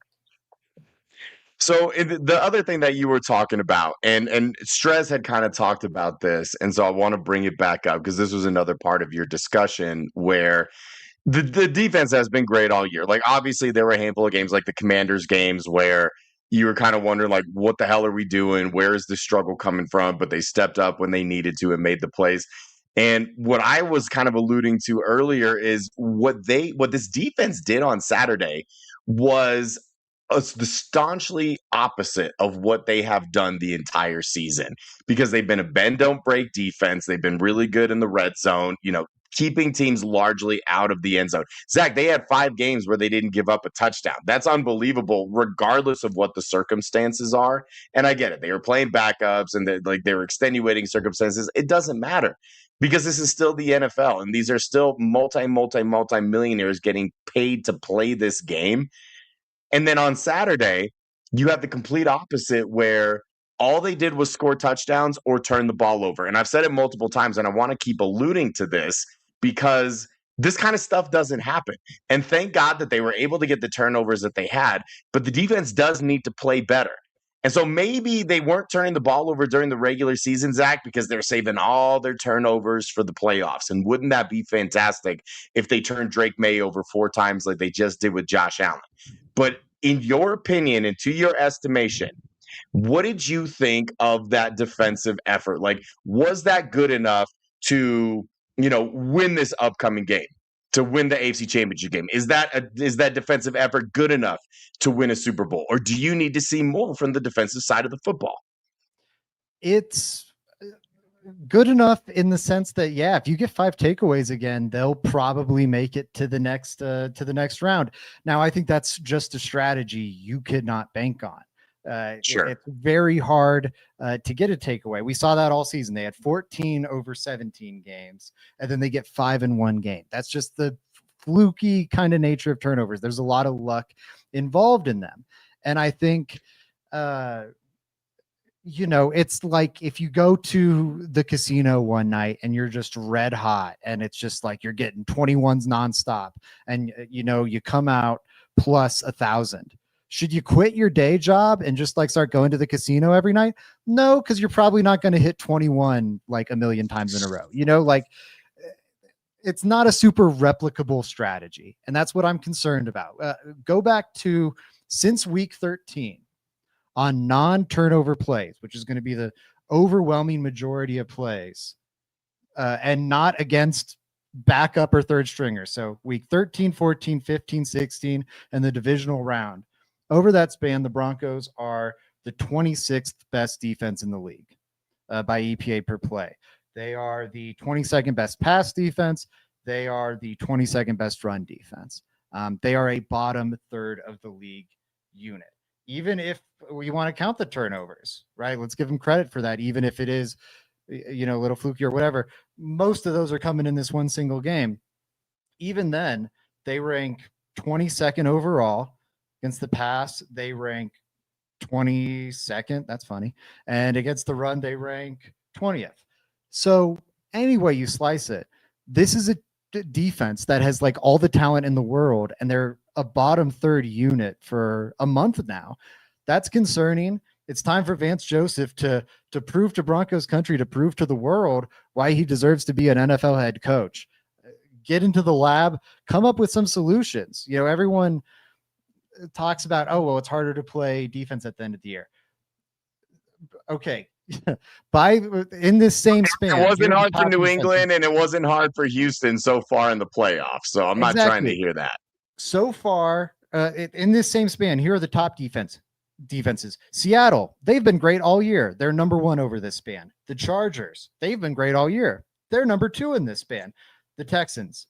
So the other thing that you were talking about, and Strez had kind of talked about this, and so I want to bring it back up because this was another part of your discussion where the defense has been great all year. Like, obviously, there were a handful of games like the Commanders games where you were kind of wondering, like, what the hell are we doing? Where is the struggle coming from? But they stepped up when they needed to and made the plays. And what I was kind of alluding to earlier is what this defense did on Saturday was the staunchly opposite of what they have done the entire season, because they've been a bend don't break defense. They've been really good in the red zone, keeping teams largely out of the end zone. Zach, they had 5 games where they didn't give up a touchdown. That's unbelievable, regardless of what the circumstances are. And I get it. They were playing backups and they were extenuating circumstances. It doesn't matter because this is still the NFL, and these are still multi-millionaires getting paid to play this game. And then on Saturday, you have the complete opposite where all they did was score touchdowns or turn the ball over. And I've said it multiple times, and I want to keep alluding to this because this kind of stuff doesn't happen. And thank God that they were able to get the turnovers that they had, but the defense does need to play better. And so maybe they weren't turning the ball over during the regular season, Zach, because they're saving all their turnovers for the playoffs. And wouldn't that be fantastic if they turned Drake May over 4 times like they just did with Josh Allen? But in your opinion and to your estimation, what did you think of that defensive effort? Like, was that good enough to, win this upcoming game, to win the AFC Championship game? Is that defensive effort good enough to win a Super Bowl? Or do you need to see more from the defensive side of the football? It's good enough in the sense that, yeah, if you get 5 takeaways again, they'll probably make it to the next round. Now, I think that's just a strategy you could not bank on. Sure. It's very hard to get a takeaway. We saw that all season. They had 14 over 17 games, and then they get 5 in one game. That's just the fluky kind of nature of turnovers. There's a lot of luck involved in them. And I think, it's like if you go to the casino one night and you're just red hot and it's just like you're getting 21s nonstop and, you come out plus 1,000. Should you quit your day job and just like start going to the casino every night? No, because you're probably not going to hit 21 like a million times in a row. It's not a super replicable strategy. And that's what I'm concerned about. Go back to since week 13 on non-turnover plays, which is going to be the overwhelming majority of plays, and not against backup or third stringers. So week 13, 14, 15, 16, and the divisional round. Over that span, the Broncos are the 26th best defense in the league by EPA per play. They are the 22nd best pass defense. They are the 22nd best run defense. They are a bottom third of the league unit. Even if we want to count the turnovers, right? Let's give them credit for that. Even if it is, a little fluky or whatever, most of those are coming in this one single game. Even then, they rank 22nd overall. Against the pass, they rank 22nd. That's funny. And against the run, they rank 20th. So any way you slice it, this is a defense that has like all the talent in the world, and they're a bottom third unit for a month now. That's concerning. It's time for Vance Joseph to prove to Broncos country, to prove to the world why he deserves to be an NFL head coach. Get into the lab, come up with some solutions. Everyone talks about, it's harder to play defense at the end of the year. Okay. In this same span. It wasn't hard for New England and it wasn't hard for Houston so far in the playoffs. So I'm not trying to hear that. So far, in this same span, here are the top defenses. Seattle, they've been great all year. They're number 1 over this span. The Chargers, they've been great all year. They're number 2 in this span. The Texans,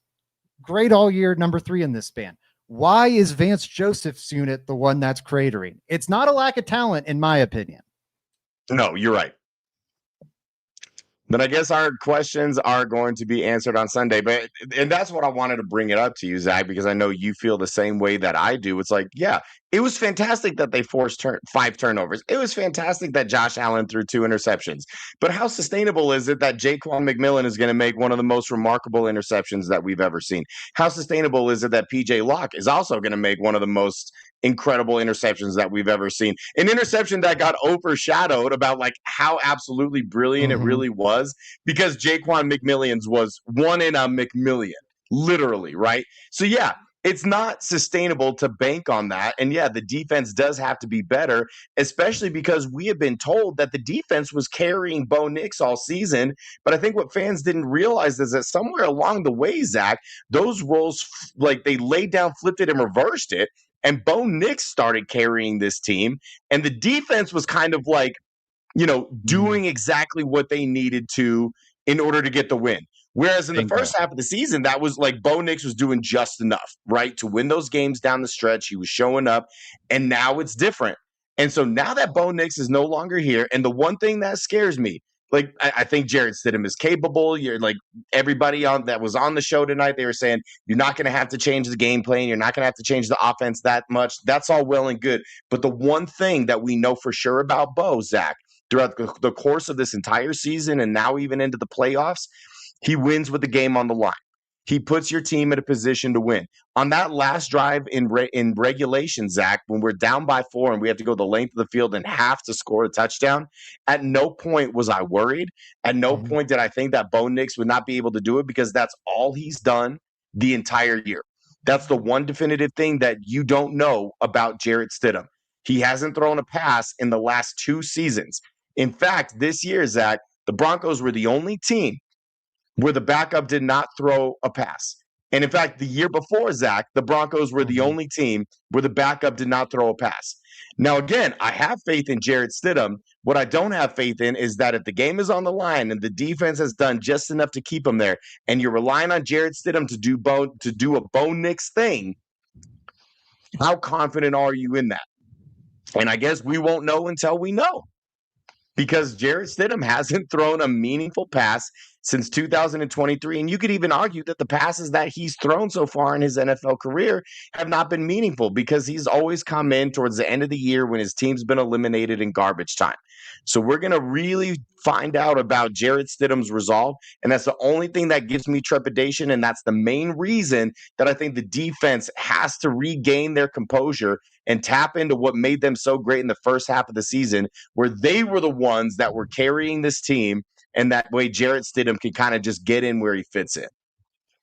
great all year, number 3 in this span. Why is Vance Joseph's unit the one that's cratering? It's not a lack of talent, in my opinion. No, you're right. Then I guess our questions are going to be answered on Sunday. And that's what I wanted to bring it up to you, Zach, because I know you feel the same way that I do. It's like, yeah, it was fantastic that they forced 5 turnovers. It was fantastic that Josh Allen threw 2 interceptions. But how sustainable is it that Jaquan McMillan is going to make one of the most remarkable interceptions that we've ever seen? How sustainable is it that PJ Locke is also going to make one of the most incredible interceptions that we've ever seen? An interception that got overshadowed about like how absolutely brilliant it really was, because Jaquan McMillian's was 1 in a McMillion, literally, right? So yeah, it's not sustainable to bank on that. And yeah, the defense does have to be better, especially because we have been told that the defense was carrying Bo Nix all season. But I think what fans didn't realize is that somewhere along the way, Zach, those roles, like they laid down, flipped it, and reversed it. And Bo Nix started carrying this team. And the defense was kind of like, doing exactly what they needed to in order to get the win. Whereas in the Bingo. first half of the season, that was like Bo Nix was doing just enough, right? To win those games down the stretch. He was showing up, and now it's different. And so now that Bo Nix is no longer here, and the one thing that scares me, like I think Jarrett Stidham is capable. You're like everybody on that was on the show tonight, they were saying you're not going to have to change the game plan. You're not going to have to change the offense that much. That's all well and good. But the one thing that we know for sure about Bo, Zach, throughout the course of this entire season and now even into the playoffs, he wins with the game on the line. He puts your team in a position to win. On that last drive in regulation, Zach, when we're down by 4 and we have to go the length of the field and have to score a touchdown, at no point was I worried. At no point did I think that Bo Nix would not be able to do it, because that's all he's done the entire year. That's the one definitive thing that you don't know about Jarrett Stidham. He hasn't thrown a pass in the last 2 seasons. In fact, this year, Zach, the Broncos were the only team where the backup did not throw a pass. And in fact, the year before, Zach, the Broncos were the only team where the backup did not throw a pass. Now, again, I have faith in Jarrett Stidham. What I don't have faith in is that if the game is on the line and the defense has done just enough to keep him there, and you're relying on Jarrett Stidham to do a Bo Nix thing, how confident are you in that? And I guess we won't know until we know, because Jarrett Stidham hasn't thrown a meaningful pass since 2023. And you could even argue that the passes that he's thrown so far in his NFL career have not been meaningful, because he's always come in towards the end of the year when his team's been eliminated in garbage time. So we're going to really find out about Jarrett Stidham's resolve. And that's the only thing that gives me trepidation. And that's the main reason that I think the defense has to regain their composure and tap into what made them so great in the first half of the season, where they were the ones that were carrying this team. And that way Jarrett Stidham can kind of just get in where he fits in.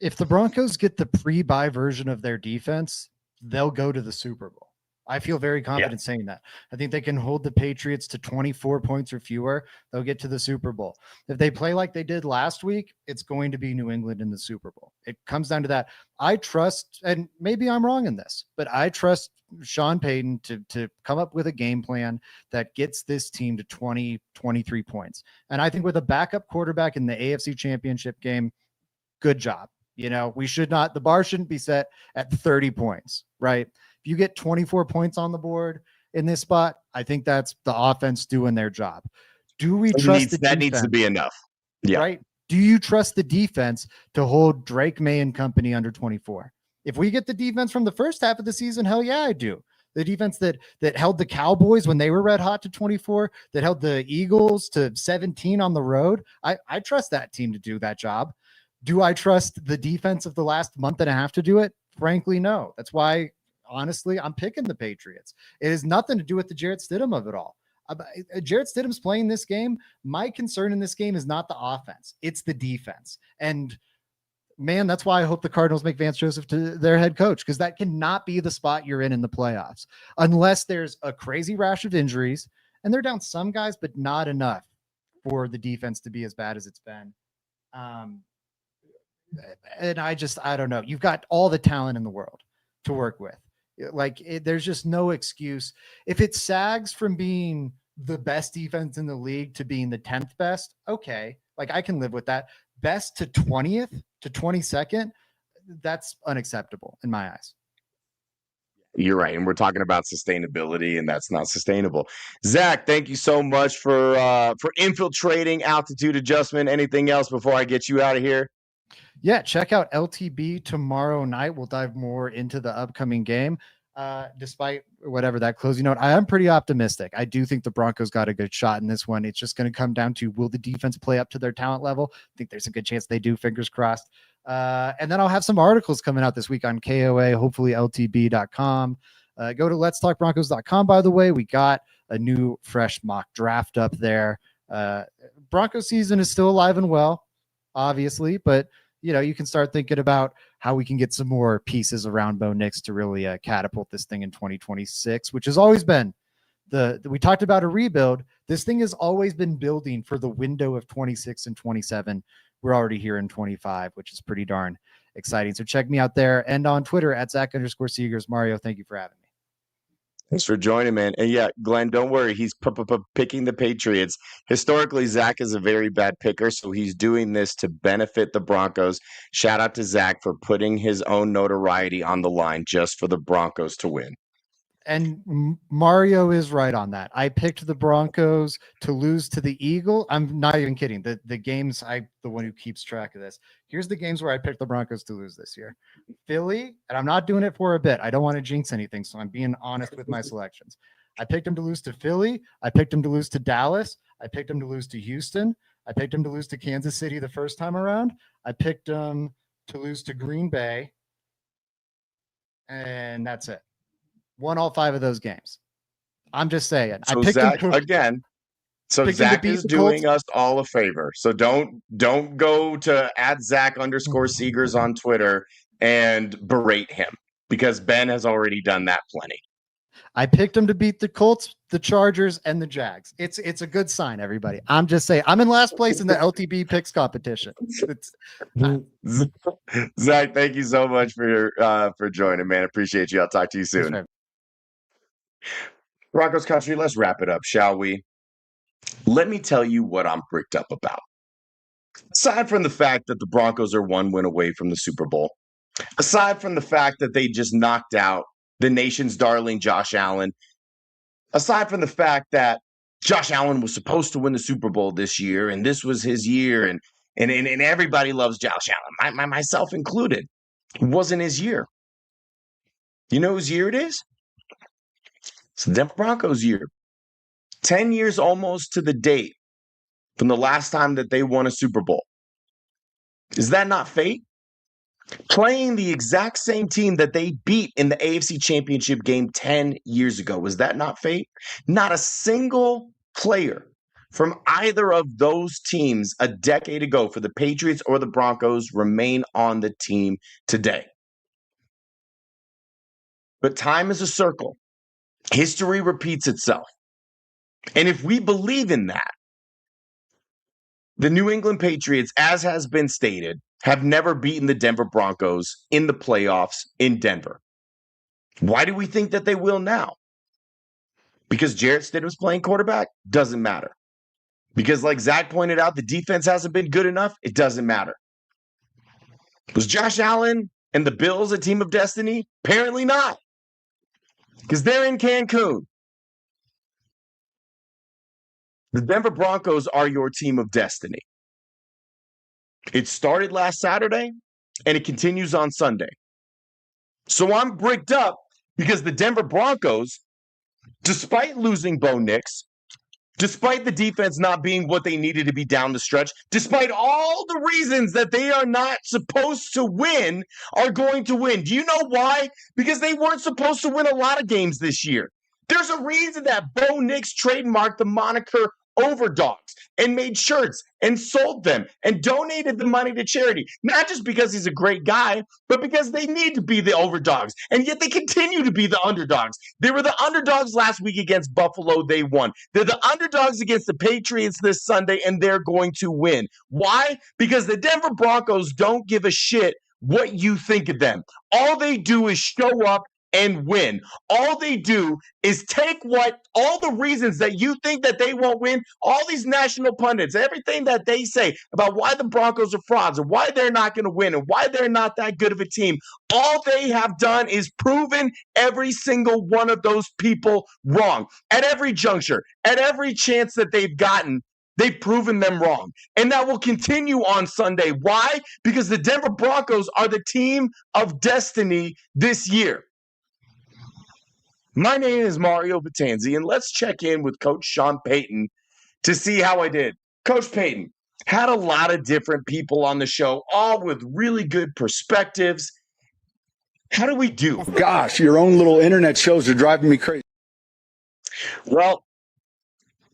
If the Broncos get the pre-bye version of their defense, they'll go to the Super Bowl. I feel very confident saying that. I think they can hold the Patriots to 24 points or fewer. They'll get to the Super Bowl. If they play like they did last week, it's going to be New England in the Super Bowl. It comes down to that. I trust, and maybe I'm wrong in this, but I trust Sean Payton to come up with a game plan that gets this team to 20, 23 points. And I think with a backup quarterback in the AFC Championship game, good job. You know, the bar shouldn't be set at 30 points, right? If you get 24 points on the board in this spot, I think that's the offense doing their job. Do we trust the defense? That needs to be enough. Yeah. Right? Do you trust the defense to hold Drake May and company under 24? If we get the defense from the first half of the season, hell yeah, I do. The defense that held the Cowboys when they were red hot to 24, that held the Eagles to 17 on the road, I trust that team to do that job. Do I trust the defense of the last month and a half to do it? Frankly, no. That's why, honestly, I'm picking the Patriots. It has nothing to do with the Jarrett Stidham of it all. Jarrett Stidham's playing this game. My concern in this game is not the offense. It's the defense. And man, that's why I hope the Cardinals make Vance Joseph to their head coach, because that cannot be the spot you're in the playoffs unless there's a crazy rash of injuries, and they're down some guys, but not enough for the defense to be as bad as it's been. And I don't know. You've got all the talent in the world to work with. There's just no excuse. If it sags from being the best defense in the league to being the 10th best, okay. I can live with that. Best to 20th to 22nd, that's unacceptable in my eyes. You're right. And we're talking about sustainability, and that's not sustainable. Zach, thank you so much for infiltrating Altitude Adjustment. Anything else before I get you out of here? Yeah, check out LTB tomorrow night. We'll dive more into the upcoming game. Despite whatever that closing note, I am pretty optimistic. I do think the Broncos got a good shot in this one. It's just going to come down to, will the defense play up to their talent level? I think there's a good chance they do, fingers crossed. And then I'll have some articles coming out this week on KOA, hopefully LTB.com. Go to letstalkbroncos.com, by the way. We got a new fresh mock draft up there. Broncos season is still alive and well, obviously, but you can start thinking about how we can get some more pieces around Bo Nix to really catapult this thing in 2026, which has always been we talked about a rebuild. This thing has always been building for the window of 26 and 27. We're already here in 25, which is pretty darn exciting. So check me out there and on Twitter at Zach_Seegers. Mario, thank you for having me. Thanks for joining, man. And yeah, Glenn, don't worry. He's picking the Patriots. Historically, Zach is a very bad picker, so he's doing this to benefit the Broncos. Shout out to Zach for putting his own notoriety on the line just for the Broncos to win. And Mario is right on that. I picked the Broncos to lose to the Eagle. I'm not even kidding. The games, the one who keeps track of this. Here's the games where I picked the Broncos to lose this year. Philly, and I'm not doing it for a bit. I don't want to jinx anything, so I'm being honest with my selections. I picked them to lose to Philly. I picked them to lose to Dallas. I picked them to lose to Houston. I picked them to lose to Kansas City the first time around. I picked them to lose to Green Bay. And that's it. Won all 5 of those games. I'm just saying. So I picked Zach them again. So Zach is doing us all a favor. So don't go to @Zach_Seegers on Twitter and berate him, because Ben has already done that plenty. I picked them to beat the Colts, the Chargers, and the Jags. It's a good sign, everybody. I'm just saying. I'm in last place in the LTB picks competition. Zach, thank you so much for joining, man. Appreciate you. I'll talk to you soon. Sure. Broncos country, let's wrap it up, shall we? Let me tell you what I'm bricked up about. Aside from the fact that the Broncos are 1 win away from the Super Bowl, aside from the fact that they just knocked out the nation's darling Josh Allen, aside from the fact that Josh Allen was supposed to win the Super Bowl this year, and this was his year, and everybody loves Josh Allen, myself included, it wasn't his year. You know whose year it is? It's the Denver Broncos' year. 10 years almost to the date from the last time that they won a Super Bowl. Is that not fate? Playing the exact same team that they beat in the AFC Championship game 10 years ago. Was that not fate? Not a single player from either of those teams a decade ago for the Patriots or the Broncos remain on the team today. But time is a circle. History repeats itself. And if we believe in that, the New England Patriots, as has been stated, have never beaten the Denver Broncos in the playoffs in Denver. Why do we think that they will now? Because Jarrett Stidham's playing quarterback? Doesn't matter. Because like Zach pointed out, the defense hasn't been good enough? It doesn't matter. Was Josh Allen and the Bills a team of destiny? Apparently not. Because they're in Cancun. The Denver Broncos are your team of destiny. It started last Saturday, and it continues on Sunday. So I'm bricked up because the Denver Broncos, despite losing Bo Nix, despite the defense not being what they needed to be down the stretch, despite all the reasons that they are not supposed to win, are going to win. Do you know why? Because they weren't supposed to win a lot of games this year. There's a reason that Bo Nix trademarked the moniker Overdogs and made shirts and sold them and donated the money to charity. Not just because he's a great guy, but because they need to be the overdogs. And yet they continue to be the underdogs. They were the underdogs last week against Buffalo. They won. They're the underdogs against the Patriots this Sunday, and they're going to win. Why? Because the Denver Broncos don't give a shit what you think of them. All they do is show up and win. All they do is take all the reasons that you think that they won't win, all these national pundits, everything that they say about why the Broncos are frauds or why they're not going to win and why they're not that good of a team. All they have done is proven every single one of those people wrong. At every juncture, at every chance that they've gotten, they've proven them wrong. And that will continue on Sunday. Why? Because the Denver Broncos are the team of destiny this year. My name is Mario Vitanzi, and let's check in with Coach Sean Payton to see how I did. Coach Payton had a lot of different people on the show, all with really good perspectives. How do we do? Gosh, your own little internet shows are driving me crazy. Well,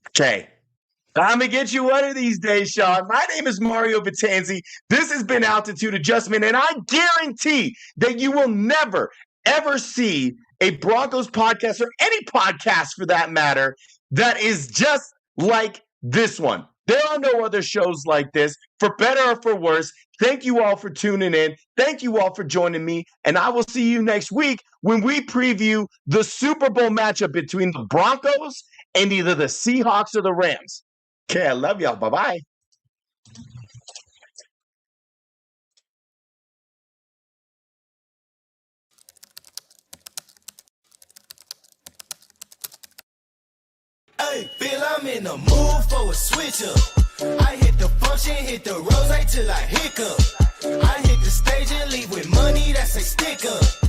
okay. I'm going to get you one of these days, Sean. My name is Mario Vitanzi. This has been Altitude Adjustment, and I guarantee that you will never, ever see a Broncos podcast or any podcast for that matter that is just like this one. There are no other shows like this, for better or for worse. Thank you all for tuning in. Thank you all for joining me. And I will see you next week when we preview the Super Bowl matchup between the Broncos and either the Seahawks or the Rams. Okay, I love y'all. Bye-bye. Hey, feel I'm in the mood for a switch up. I hit the function, hit the rose till I hiccup. I hit the stage and leave with money that's a stick up.